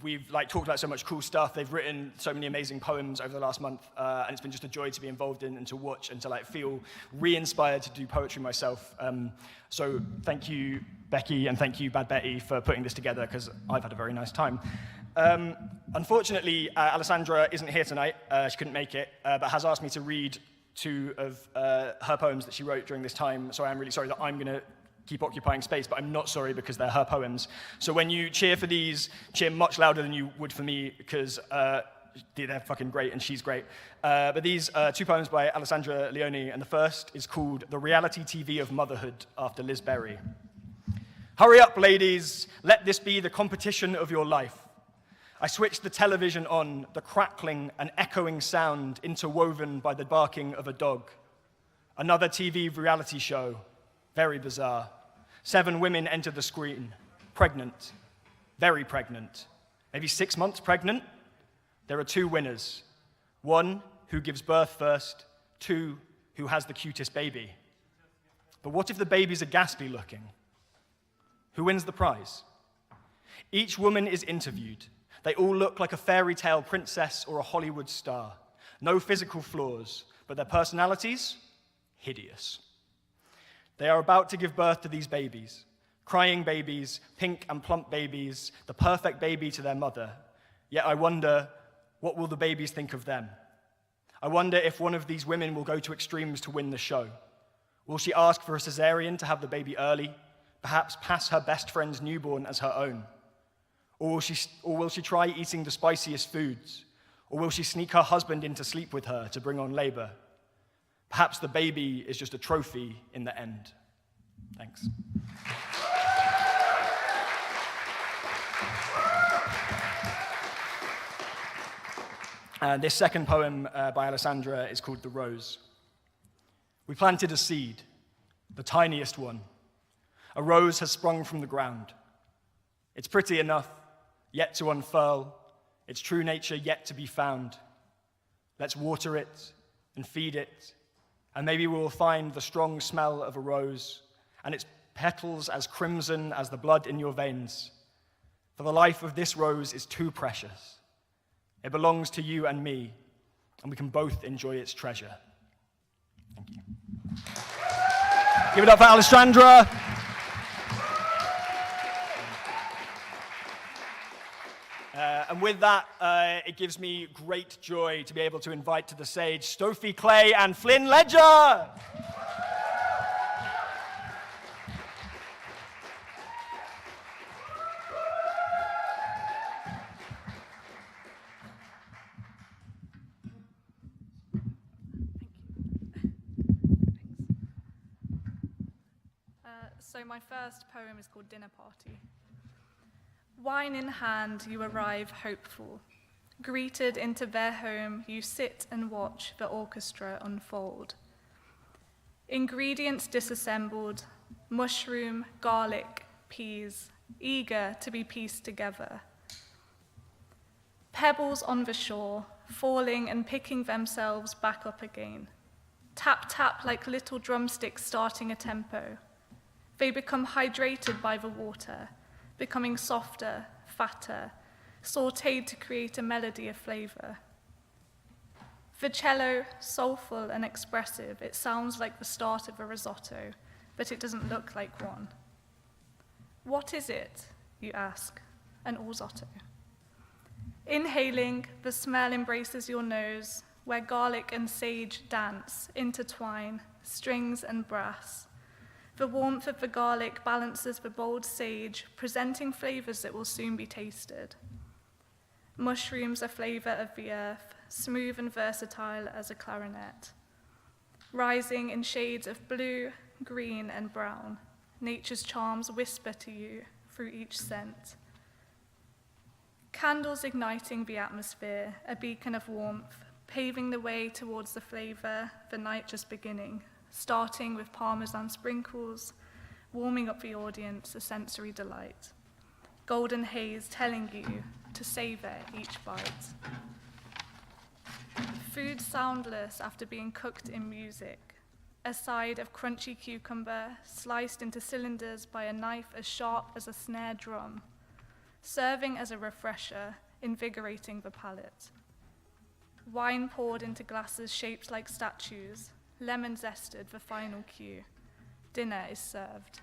We've talked about so much cool stuff. They've written so many amazing poems over the last month, and it's been just a joy to be involved in and to watch and to feel re-inspired to do poetry myself. So thank you, Becky, and thank you, Bad Betty, for putting this together, because I've had a very nice time. Unfortunately, Alessandra isn't here tonight. She couldn't make it, but has asked me to read 2 of her poems that she wrote during this time. So I'm really sorry that I'm going to keep occupying space, but I'm not sorry because they're her poems. So when you cheer for these, cheer much louder than you would for me, because they're fucking great and she's great. But these 2 poems by Alessandra Leone, and the first is called The Reality TV of Motherhood, after Liz Berry. Hurry up, ladies. Let this be the competition of your life. I switched the television on, the crackling and echoing sound interwoven by the barking of a dog. Another TV reality show. Very bizarre. 7 women enter the screen. Pregnant. Very pregnant. Maybe 6 months pregnant. There are 2 winners. 1 who gives birth first. 2 who has the cutest baby. But what if the babies are ghastly looking? Who wins the prize? Each woman is interviewed. They all look like a fairy tale princess or a Hollywood star. No physical flaws, but their personalities, hideous. They are about to give birth to these babies, crying babies, pink and plump babies, the perfect baby to their mother. Yet I wonder, what will the babies think of them? I wonder if one of these women will go to extremes to win the show. Will she ask for a cesarean to have the baby early, perhaps pass her best friend's newborn as her own? Or will she try eating the spiciest foods? Or will she sneak her husband in to sleep with her to bring on labor? Perhaps the baby is just a trophy in the end. Thanks. This second poem by Alessandra is called The Rose. We planted a seed, the tiniest one. A rose has sprung from the ground. It's pretty enough, yet to unfurl, its true nature yet to be found. Let's water it and feed it, and maybe we will find the strong smell of a rose, and its petals as crimson as the blood in your veins. For the life of this rose is too precious. It belongs to you and me, and we can both enjoy its treasure. Thank you. Give it up for Alessandra. And with that, it gives me great joy to be able to invite to the stage Sophie Clay and Flynn Ledger. So my first poem is called Dinner Party. Wine in hand, you arrive hopeful. Greeted into their home, you sit and watch the orchestra unfold. Ingredients disassembled, mushroom, garlic, peas, eager to be pieced together. Pebbles on the shore, falling and picking themselves back up again. Tap, tap like little drumsticks starting a tempo. They become hydrated by the water, becoming softer, fatter, sautéed to create a melody of flavor. The cello, soulful and expressive, it sounds like the start of a risotto, but it doesn't look like one. What is it, you ask? An orzotto. Inhaling, the smell embraces your nose, where garlic and sage dance, intertwine, strings and brass. The warmth of the garlic balances the bold sage, presenting flavors that will soon be tasted. Mushrooms are flavor of the earth, smooth and versatile as a clarinet. Rising in shades of blue, green, and brown, nature's charms whisper to you through each scent. Candles igniting the atmosphere, a beacon of warmth, paving the way towards the flavor, the night just beginning, starting with Parmesan sprinkles, warming up the audience, a sensory delight. Golden haze telling you to savor each bite. Food soundless after being cooked in music. A side of crunchy cucumber sliced into cylinders by a knife as sharp as a snare drum, serving as a refresher, invigorating the palate. Wine poured into glasses shaped like statues, lemon zested the final cue. Dinner is served.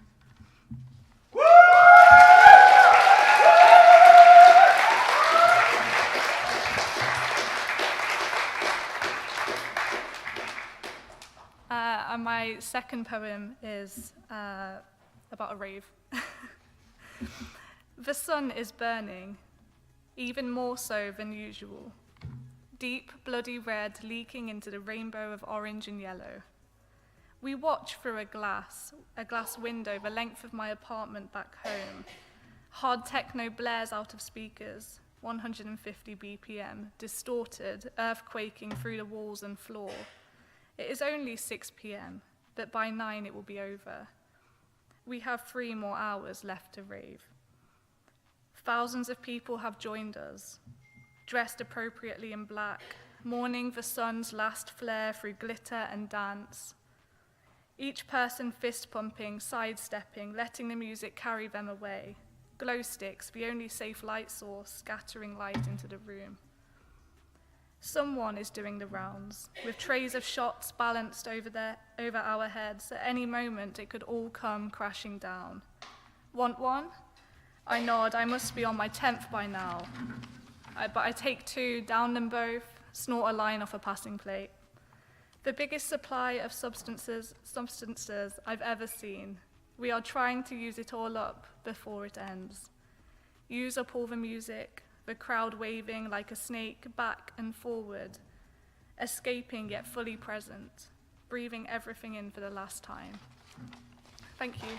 And my second poem is about a rave. The sun is burning, even more so than usual. Deep, bloody red leaking into the rainbow of orange and yellow. We watch through a glass window the length of my apartment back home. Hard techno blares out of speakers, 150 BPM, distorted, earthquaking through the walls and floor. It is only 6 p.m., but by 9 it will be over. We have 3 more hours left to rave. Thousands of people have joined us, dressed appropriately in black, mourning the sun's last flare through glitter and dance. Each person fist-pumping, sidestepping, letting the music carry them away. Glow sticks, the only safe light source, scattering light into the room. Someone is doing the rounds, with trays of shots balanced over our heads. At any moment, it could all come crashing down. Want one? I nod. I must be on my 10th by now. But I take 2, down them both, snort a line off a passing plate. The biggest supply of substances I've ever seen. We are trying to use it all up before it ends. Use up all the music, the crowd waving like a snake back and forward, escaping yet fully present, breathing everything in for the last time. Thank you.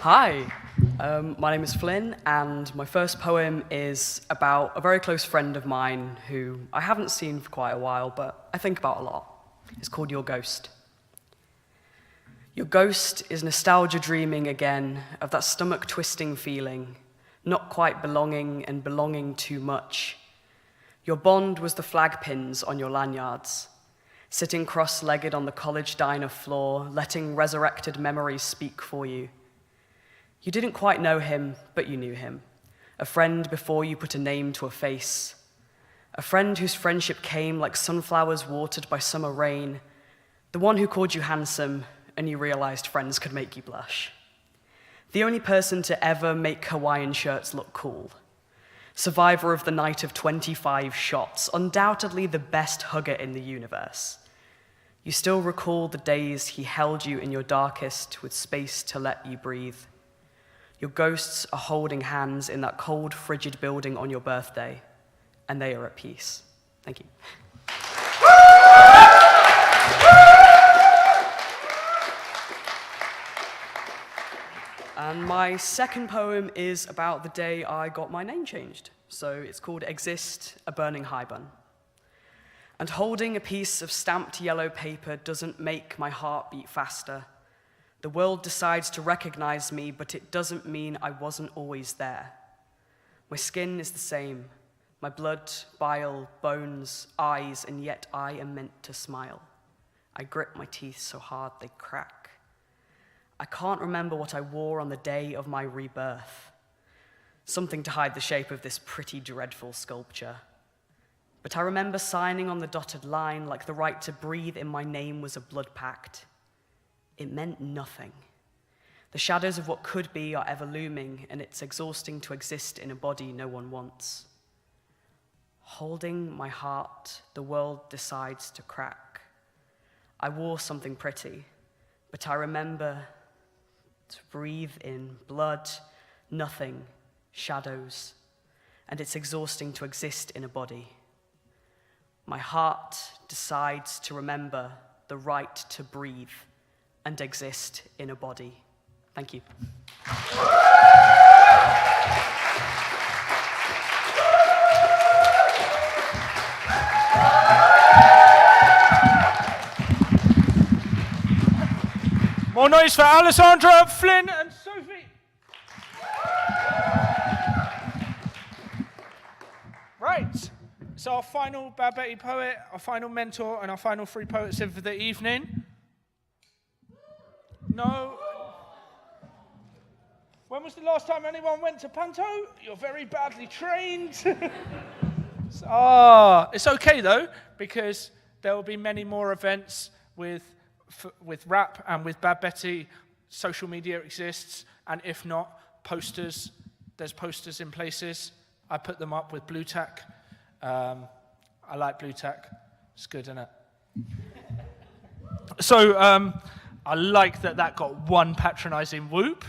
Hi, my name is Flynn, and my first poem is about a very close friend of mine who I haven't seen for quite a while, but I think about a lot. It's called Your Ghost. Your ghost is nostalgia dreaming again of that stomach-twisting feeling, not quite belonging and belonging too much. Your bond was the flag pins on your lanyards, sitting cross-legged on the college diner floor, letting resurrected memories speak for you. You didn't quite know him, but you knew him. A friend before you put a name to a face. A friend whose friendship came like sunflowers watered by summer rain. The one who called you handsome, and you realized friends could make you blush. The only person to ever make Hawaiian shirts look cool. Survivor of the night of 25 shots, undoubtedly the best hugger in the universe. You still recall the days he held you in your darkest with space to let you breathe. Your ghosts are holding hands in that cold, frigid building on your birthday, and they are at peace. Thank you. And my second poem is about the day I got my name changed. So it's called Exist, a Burning High Bun. And holding a piece of stamped yellow paper doesn't make my heart beat faster. The world decides to recognize me, but it doesn't mean I wasn't always there. My skin is the same, my blood, bile, bones, eyes, and yet I am meant to smile. I grip my teeth so hard they crack. I can't remember what I wore on the day of my rebirth. Something to hide the shape of this pretty dreadful sculpture. But I remember signing on the dotted line like the right to breathe in my name was a blood pact. It meant nothing. The shadows of what could be are ever looming, and it's exhausting to exist in a body no one wants. Holding my heart, the world decides to crack. I wore something pretty, but I remember to breathe in blood, nothing, shadows, and it's exhausting to exist in a body. My heart decides to remember the right to breathe and exist in a body. Thank you. noise for Alessandra, Flynn, and Sophie. Right. So our final Bad Betty poet, our final mentor, and our final 3 poets of the evening. No. When was the last time anyone went to Panto? You're very badly trained. It's okay though, because there will be many more events with Rap and with Bad Betty. Social media exists, and if not, posters. There's posters in places. I put them up with blue tack. I like blue tack. It's good, isn't it? So I like that got one patronising whoop.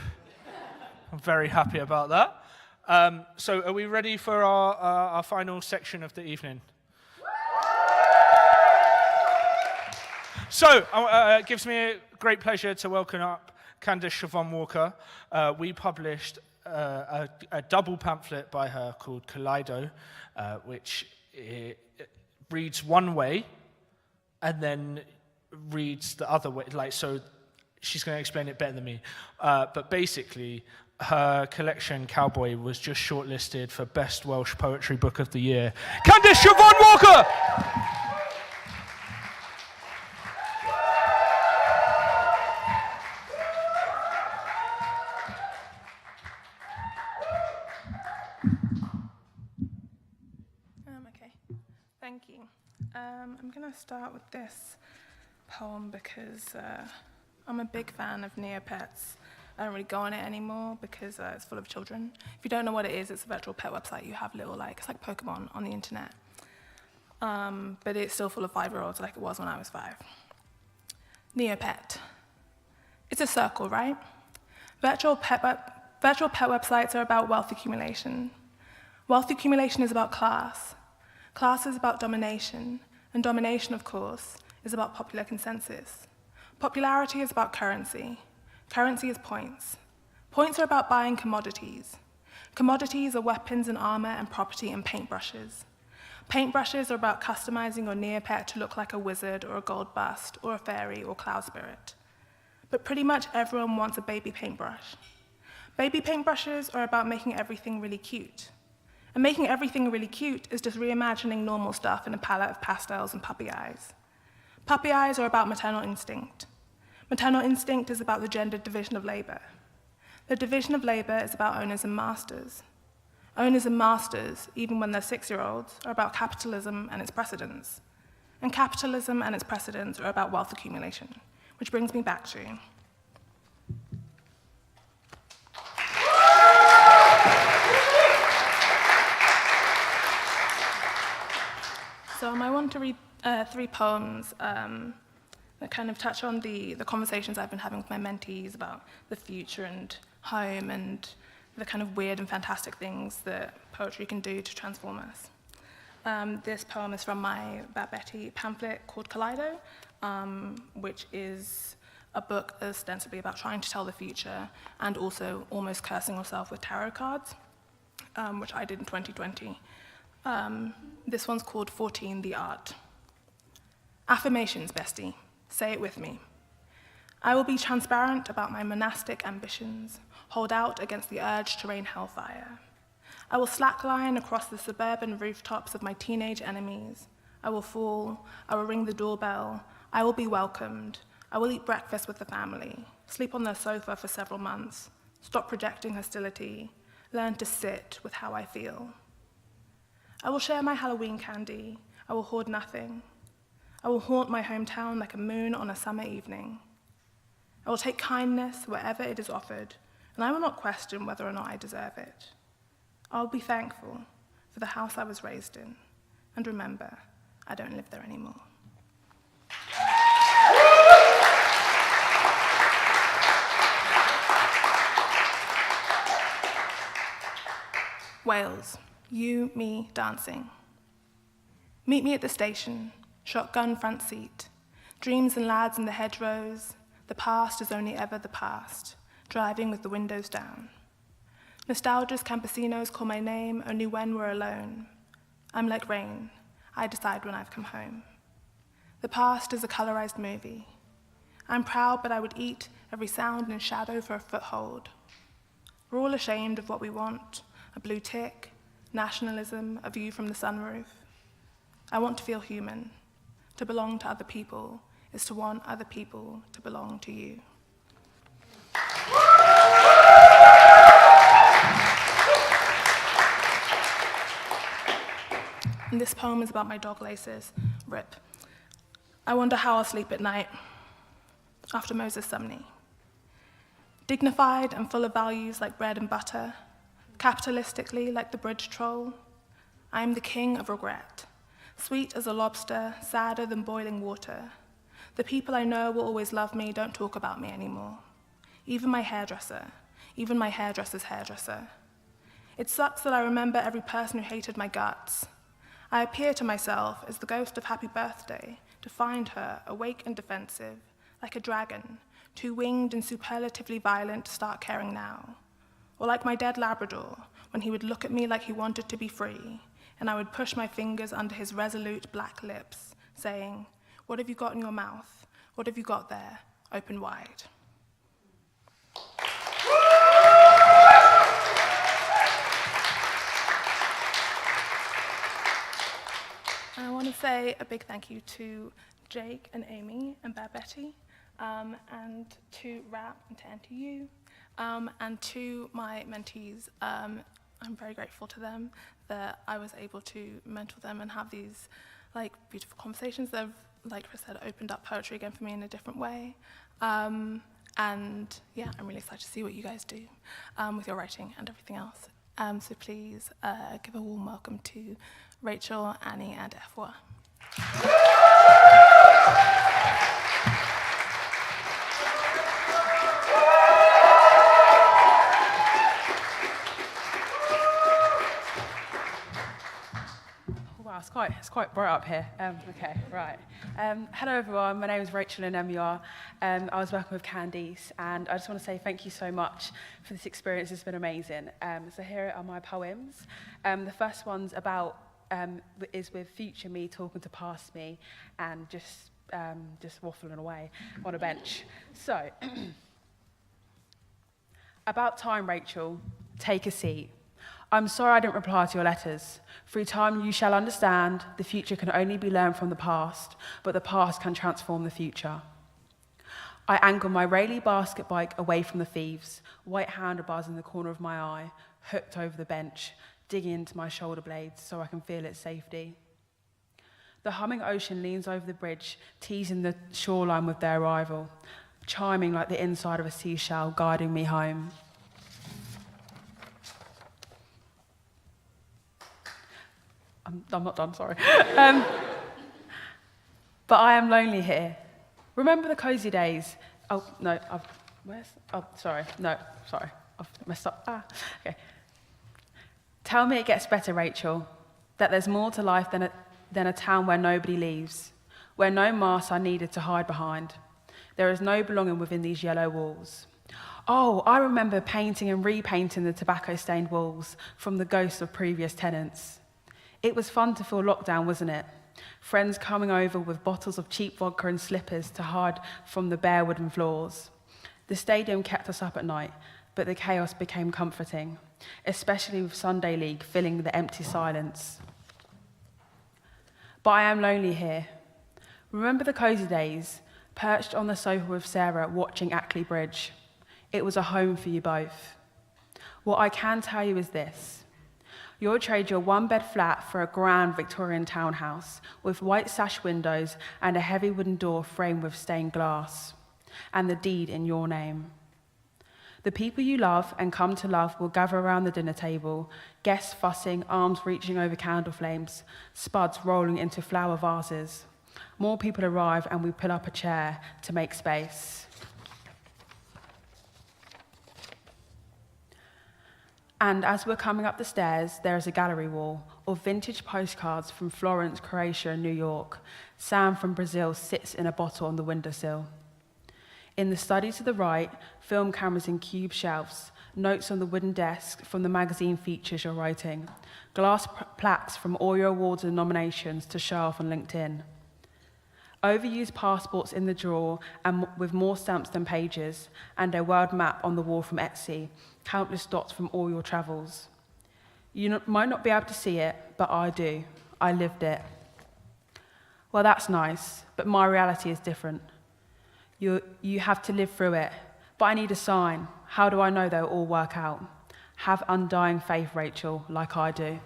I'm very happy about that. So are we ready for our final section of the evening? So it gives me a great pleasure to welcome up Kandace Siobhan Walker. We published a double pamphlet by her called Kaleido, which reads one way and then reads the other way. So she's going to explain it better than me. But basically, her collection, Cowboy, was just shortlisted for Best Welsh Poetry Book of the Year. Kandace Siobhan Walker! Okay, thank you. I'm going to start with this poem because I'm a big fan of Neopets. I don't really go on it anymore because it's full of children. If you don't know what it is, it's a virtual pet website. You have little, it's like Pokemon on the internet. But it's still full of 5-year-olds like it was when I was 5. Neopet. It's a circle, right? Virtual pet websites are about wealth accumulation. Wealth accumulation is about class. Class is about domination. And domination, of course, is about popular consensus. Popularity is about currency. Currency is points. Points are about buying commodities. Commodities are weapons and armor and property and paintbrushes. Paintbrushes are about customizing your Neopet to look like a wizard or a gold bust or a fairy or cloud spirit. But pretty much everyone wants a baby paintbrush. Baby paintbrushes are about making everything really cute. And making everything really cute is just reimagining normal stuff in a palette of pastels and puppy eyes. Puppy eyes are about maternal instinct. Maternal instinct is about the gendered division of labor. The division of labor is about owners and masters. Owners and masters, even when they're 6-year-olds, are about capitalism and its precedents. And capitalism and its precedents are about wealth accumulation, which brings me back to So I want to read 3 poems that kind of touch on the conversations I've been having with my mentees about the future and home and the kind of weird and fantastic things that poetry can do to transform us. This poem is from my Bad Betty pamphlet called Kaleido, which is a book ostensibly about trying to tell the future and also almost cursing yourself with tarot cards, which I did in 2020. This one's called 14, the Art. Affirmations, bestie. Say it with me. I will be transparent about my monastic ambitions, hold out against the urge to rain hellfire. I will slackline across the suburban rooftops of my teenage enemies. I will fall, I will ring the doorbell, I will be welcomed, I will eat breakfast with the family, sleep on their sofa for several months, stop projecting hostility, learn to sit with how I feel. I will share my Halloween candy, I will hoard nothing. I will haunt my hometown like a moon on a summer evening. I will take kindness wherever it is offered, and I will not question whether or not I deserve it. I will be thankful for the house I was raised in, and remember, I don't live there anymore. Wales, you, me, dancing. Meet me at the station, shotgun front seat. Dreams and lads in the hedgerows. The past is only ever the past, driving with the windows down. Nostalgia's campesinos call my name only when we're alone. I'm like rain, I decide when I've come home. The past is a colorized movie. I'm proud, but I would eat every sound and shadow for a foothold. We're all ashamed of what we want, a blue tick, nationalism, a view from the sunroof. I want to feel human. To belong to other people is to want other people to belong to you. And this poem is about my dog Laces, Rip. I wonder how I'll sleep at night after Moses Sumney. Dignified and full of values like bread and butter, capitalistically like the bridge troll, I am the king of regret. Sweet as a lobster, sadder than boiling water. The people I know will always love me don't talk about me anymore. Even my hairdresser, even my hairdresser's hairdresser. It sucks that I remember every person who hated my guts. I appear to myself as the ghost of Happy Birthday to find her awake and defensive, like a dragon, too winged and superlatively violent to start caring now. Or like my dead Labrador, when he would look at me like he wanted to be free, and I would push my fingers under his resolute black lips, saying, "What have you got in your mouth? What have you got there? Open wide." And I want to say a big thank you to Jake and Amy and Bad Betty, and to RAP and to NTU, and to my mentees. I'm very grateful to them that I was able to mentor them and have these beautiful conversations that have, like Chris said, opened up poetry again for me in a different way. And yeah, I'm really excited to see what you guys do with your writing and everything else. So please give a warm welcome to Rachel, Annie, and Efwa. Wow, it's quite bright up here. Okay, right. Hello everyone, my name is Rachel and I was working with Kandace, and I just want to say thank you so much for this experience. It's been amazing. So here are my poems. The first one's is with future me talking to past me and just waffling away on a bench. So, about time, Rachel, take a seat. I'm sorry I didn't reply to your letters. Through time you shall understand the future can only be learned from the past, but the past can transform the future. I angle my Rayleigh basket bike away from the thieves, white handlebars in the corner of my eye, hooked over the bench, digging into my shoulder blades so I can feel its safety. The humming ocean leans over the bridge, teasing the shoreline with their arrival, chiming like the inside of a seashell, guiding me home. I'm not done, sorry. But I am lonely here. Remember the cozy days? Oh, no, I've messed up. Okay. Tell me it gets better, Rachel, that there's more to life than a town where nobody leaves, where no masks are needed to hide behind. There is no belonging within these yellow walls. Oh, I remember painting and repainting the tobacco-stained walls from the ghosts of previous tenants. It was fun to feel locked down, wasn't it? Friends coming over with bottles of cheap vodka and slippers to hide from the bare wooden floors. The stadium kept us up at night, but the chaos became comforting, especially with Sunday League filling the empty silence. But I am lonely here. Remember the cozy days, perched on the sofa with Sarah watching Ackley Bridge? It was a home for you both. What I can tell you is this. You'll trade your one-bed flat for a grand Victorian townhouse with white sash windows and a heavy wooden door framed with stained glass, and the deed in your name. The people you love and come to love will gather around the dinner table, guests fussing, arms reaching over candle flames, spuds rolling into flower vases. More people arrive and we pull up a chair to make space. And as we're coming up the stairs, there is a gallery wall of vintage postcards from Florence, Croatia, and New York. Sam from Brazil sits in a bottle on the windowsill. In the study to the right, film cameras in cube shelves, notes on the wooden desk from the magazine features you're writing, glass plaques from all your awards and nominations to show off on LinkedIn. Overused passports in the drawer and with more stamps than pages, and a world map on the wall from Etsy, countless dots from all your travels. You might not be able to see it, but I do. I lived it. Well, that's nice, but my reality is different. You have to live through it, but I need a sign. How do I know they'll all work out? Have undying faith, Rachel, like I do.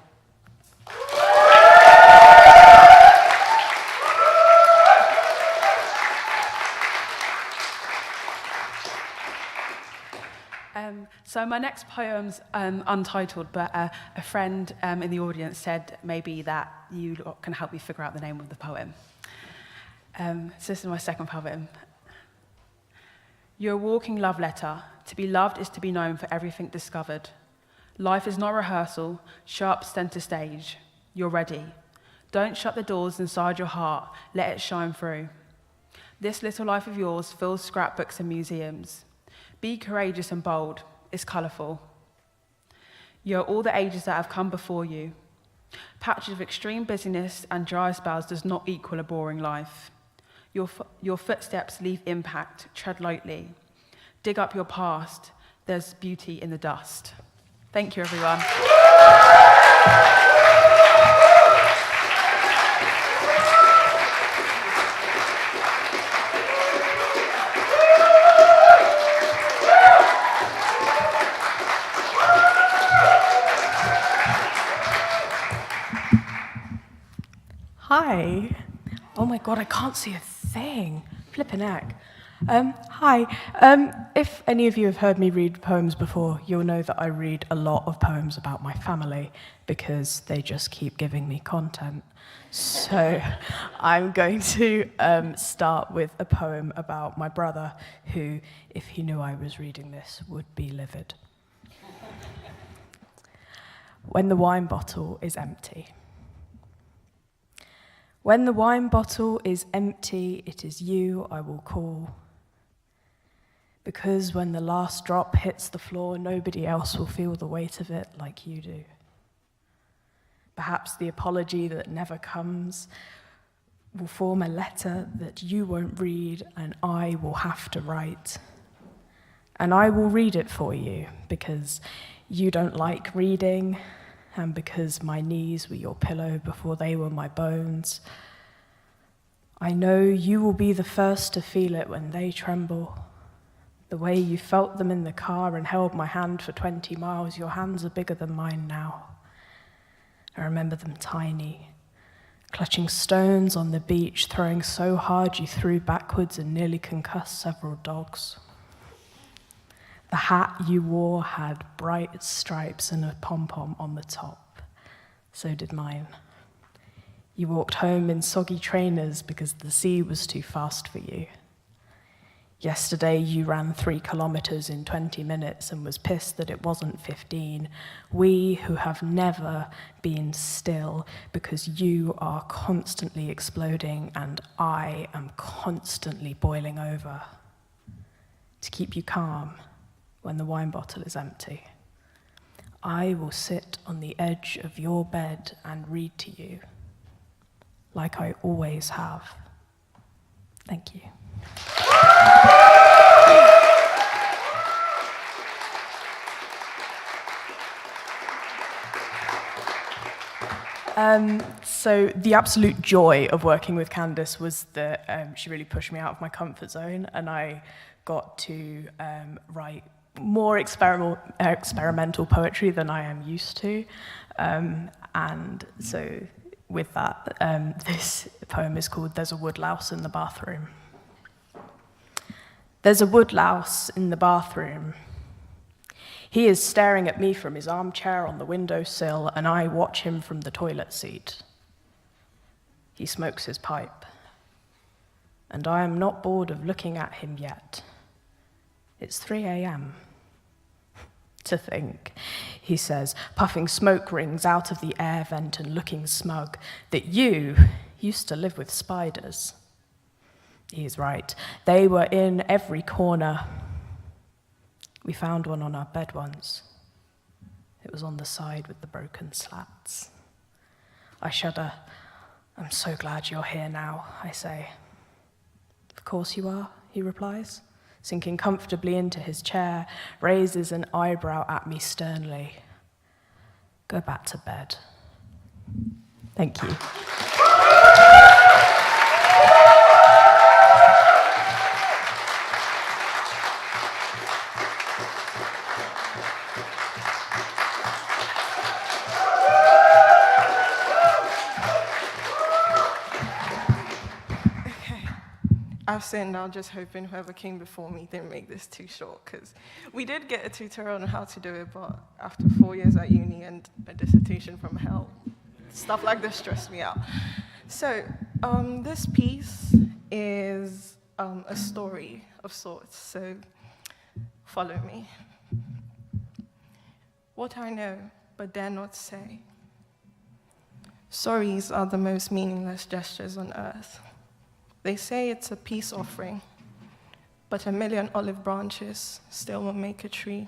So my next poem's untitled, but a friend in the audience said maybe that you lot can help me figure out the name of the poem. So this is my second poem. You're a walking love letter. To be loved is to be known for everything discovered. Life is not rehearsal, sharp center stage. You're ready. Don't shut the doors inside your heart. Let it shine through. This little life of yours fills scrapbooks and museums. Be courageous and bold. It's colourful. You're all the ages that have come before you. Patches of extreme busyness and dry spells does not equal a boring life. Your footsteps leave impact. Tread lightly. Dig up your past. There's beauty in the dust. Thank you, everyone. Hi. Oh my God, I can't see a thing. Flippin' heck. Hi. If any of you have heard me read poems before, you'll know that I read a lot of poems about my family because they just keep giving me content. So I'm going to start with a poem about my brother who, if he knew I was reading this, would be livid. When the wine bottle is empty. When the wine bottle is empty, it is you I will call. Because when the last drop hits the floor, nobody else will feel the weight of it like you do. Perhaps the apology that never comes will form a letter that you won't read and I will have to write. And I will read it for you because you don't like reading, and because my knees were your pillow before they were my bones. I know you will be the first to feel it when they tremble. The way you felt them in the car and held my hand for 20 miles, your hands are bigger than mine now. I remember them tiny, clutching stones on the beach, throwing so hard you threw backwards and nearly concussed several dogs. The hat you wore had bright stripes and a pom-pom on the top. So did mine. You walked home in soggy trainers because the sea was too fast for you. Yesterday you ran 3 kilometers in 20 minutes and was pissed that it wasn't 15. We who have never been still because you are constantly exploding and I am constantly boiling over. To keep you calm when the wine bottle is empty. I will sit on the edge of your bed and read to you, like I always have. Thank you. So the absolute joy of working with Kandace was that she really pushed me out of my comfort zone, and I got to write more experimental poetry than I am used to. And so with that, this poem is called There's a Woodlouse in the Bathroom. There's a woodlouse in the bathroom. He is staring at me from his armchair on the windowsill, and I watch him from the toilet seat. He smokes his pipe, and I am not bored of looking at him yet. It's 3 a.m. To think, he says, puffing smoke rings out of the air vent and looking smug, that you used to live with spiders. He is right. They were in every corner. We found one on our bed once. It was on the side with the broken slats. I shudder. I'm so glad you're here now, I say. course you are, he replies, sinking comfortably into his chair, raises an eyebrow at me sternly. Go back to bed. Thank you. I've sinned now, just hoping whoever came before me didn't make this too short, because we did get a tutorial on how to do it, but after 4 years at uni and a dissertation from hell, stuff like this stressed me out. So this piece is a story of sorts, so follow me. What I know, but dare not say. Sorries are the most meaningless gestures on earth. They say it's a peace offering, but a million olive branches still won't make a tree.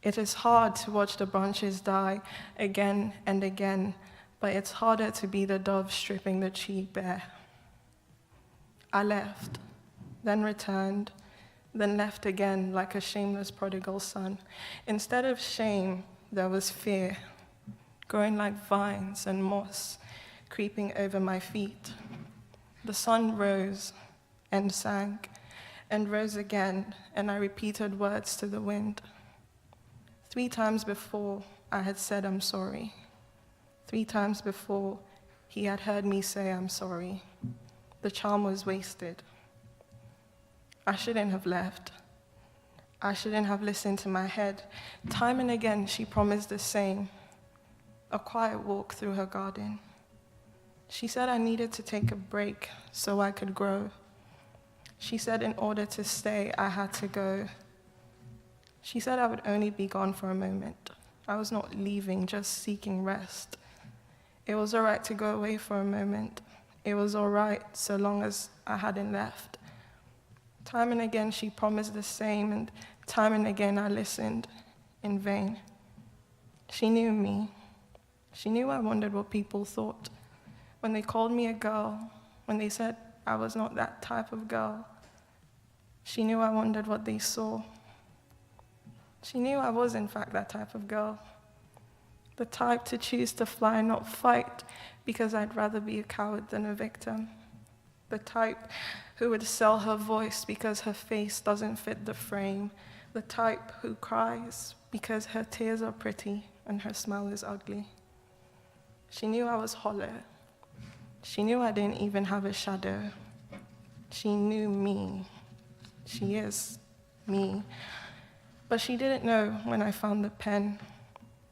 It is hard to watch the branches die again and again, but it's harder to be the dove stripping the tree bare. I left, then returned, then left again like a shameless prodigal son. Instead of shame, there was fear, growing like vines and moss, creeping over my feet. The sun rose and sank and rose again, and I repeated words to the wind. 3 times before, I had said I'm sorry. 3 times before, he had heard me say I'm sorry. The charm was wasted. I shouldn't have left. I shouldn't have listened to my head. Time and again, she promised the same, a quiet walk through her garden. She said I needed to take a break so I could grow. She said in order to stay, I had to go. She said I would only be gone for a moment. I was not leaving, just seeking rest. It was all right to go away for a moment. It was all right so long as I hadn't left. Time and again, she promised the same, and time and again, I listened in vain. She knew me. She knew I wondered what people thought. When they called me a girl, when they said I was not that type of girl, she knew I wondered what they saw. She knew I was, in fact, that type of girl. The type to choose to fly and not fight because I'd rather be a coward than a victim. The type who would sell her voice because her face doesn't fit the frame. The type who cries because her tears are pretty and her smile is ugly. She knew I was hollow. She knew I didn't even have a shadow. She knew me. She is me. But she didn't know when I found the pen.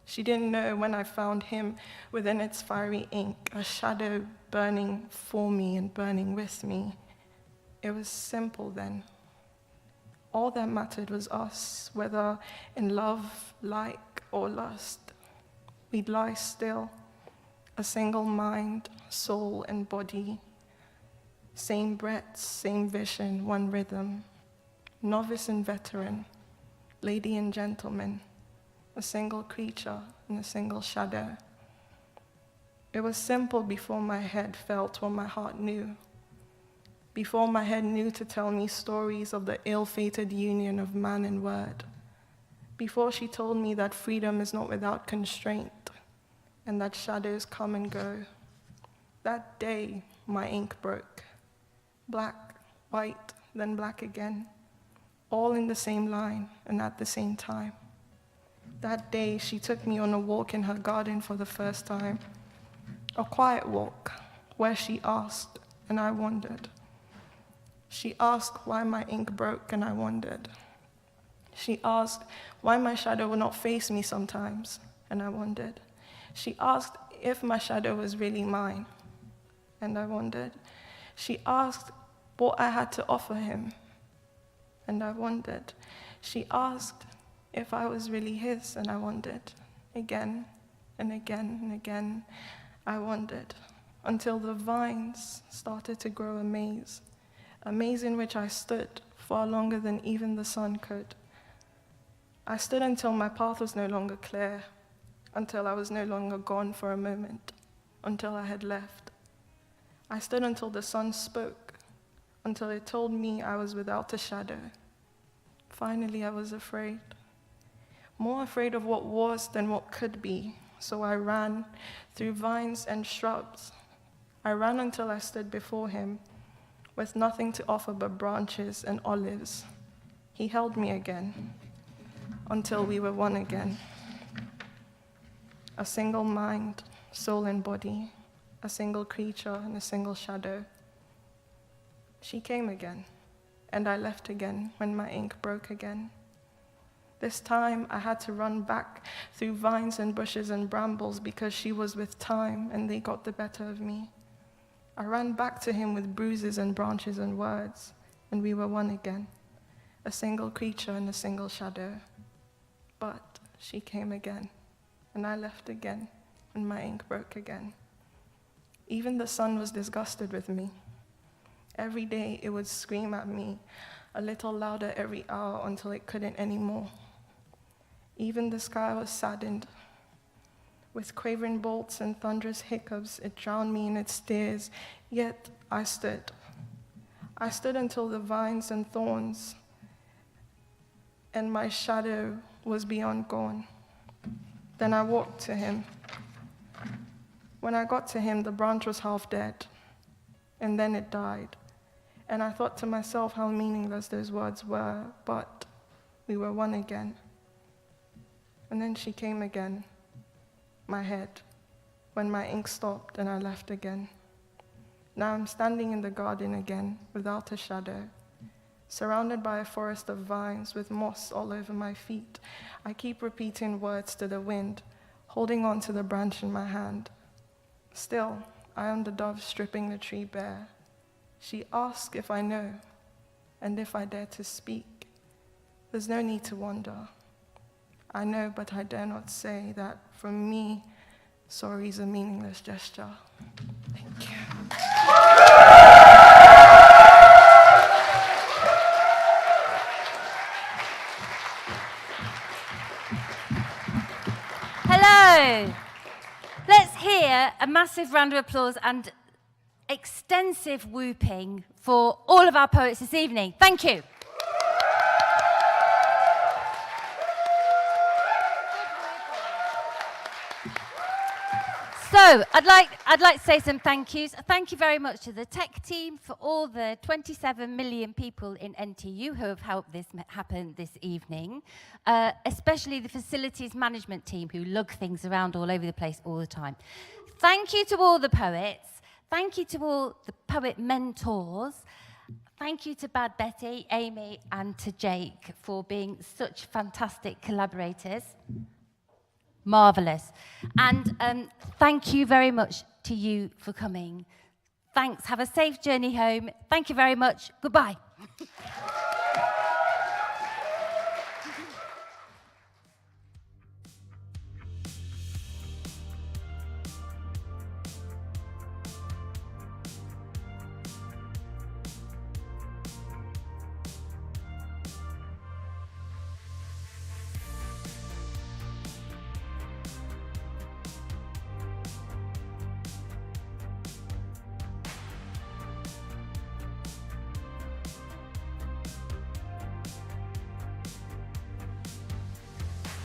She didn't know when I found him within its fiery ink, a shadow burning for me and burning with me. It was simple then. All that mattered was us, whether in love, like, or lust. We'd lie still, a single mind, soul, and body. Same breaths, same vision, one rhythm. Novice and veteran, lady and gentleman, a single creature in a single shadow. It was simple before my head felt what my heart knew. Before my head knew to tell me stories of the ill-fated union of man and word. Before she told me that freedom is not without constraint, and that shadows come and go. That day, my ink broke. Black, white, then black again. All in the same line and at the same time. That day, she took me on a walk in her garden for the first time. A quiet walk, where she asked, and I wondered. She asked why my ink broke, and I wondered. She asked why my shadow would not face me sometimes, and I wondered. She asked if my shadow was really mine, and I wondered. She asked what I had to offer him, and I wondered. She asked if I was really his, and I wondered. Again and again and again, I wondered, until the vines started to grow a maze in which I stood far longer than even the sun could. I stood until my path was no longer clear, until I was no longer gone for a moment, until I had left. I stood until the sun spoke, until it told me I was without a shadow. Finally, I was afraid. More afraid of what was than what could be. So I ran through vines and shrubs. I ran until I stood before him with nothing to offer but branches and olives. He held me again until we were one again. A single mind, soul and body, a single creature and a single shadow. She came again, and I left again when my ink broke again. This time I had to run back through vines and bushes and brambles because she was with time and they got the better of me. I ran back to him with bruises and branches and words, and we were one again, a single creature and a single shadow. But she came again, and I left again when my ink broke again. Even the sun was disgusted with me. Every day it would scream at me, a little louder every hour until it couldn't anymore. Even the sky was saddened. With quavering bolts and thunderous hiccups, it drowned me in its tears, yet I stood. I stood until the vines and thorns and my shadow was beyond gone. Then I walked to him. When I got to him, the branch was half dead, and then it died. And I thought to myself how meaningless those words were, but we were one again. And then she came again, my head, when my ink stopped and I left again. Now I'm standing in the garden again, without a shadow, surrounded by a forest of vines with moss all over my feet. I keep repeating words to the wind, holding on to the branch in my hand. Still, I am the dove stripping the tree bare. She asks if I know, and if I dare to speak. There's no need to wonder. I know, but I dare not say that from me, sorry is a meaningless gesture. Thank you. Hello. Let's hear a massive round of applause and extensive whooping for all of our poets this evening. Thank you. So, I'd like to say some thank yous. Thank you very much to the tech team for all the 27 million people in NTU who have helped this happen this evening, especially the facilities management team who lug things around all over the place all the time. Thank you to all the poets. Thank you to all the poet mentors. Thank you to Bad Betty, Amy, and to Jake for being such fantastic collaborators. Marvellous. And thank you very much to you for coming. Thanks. Have a safe journey home. Thank you very much. Goodbye.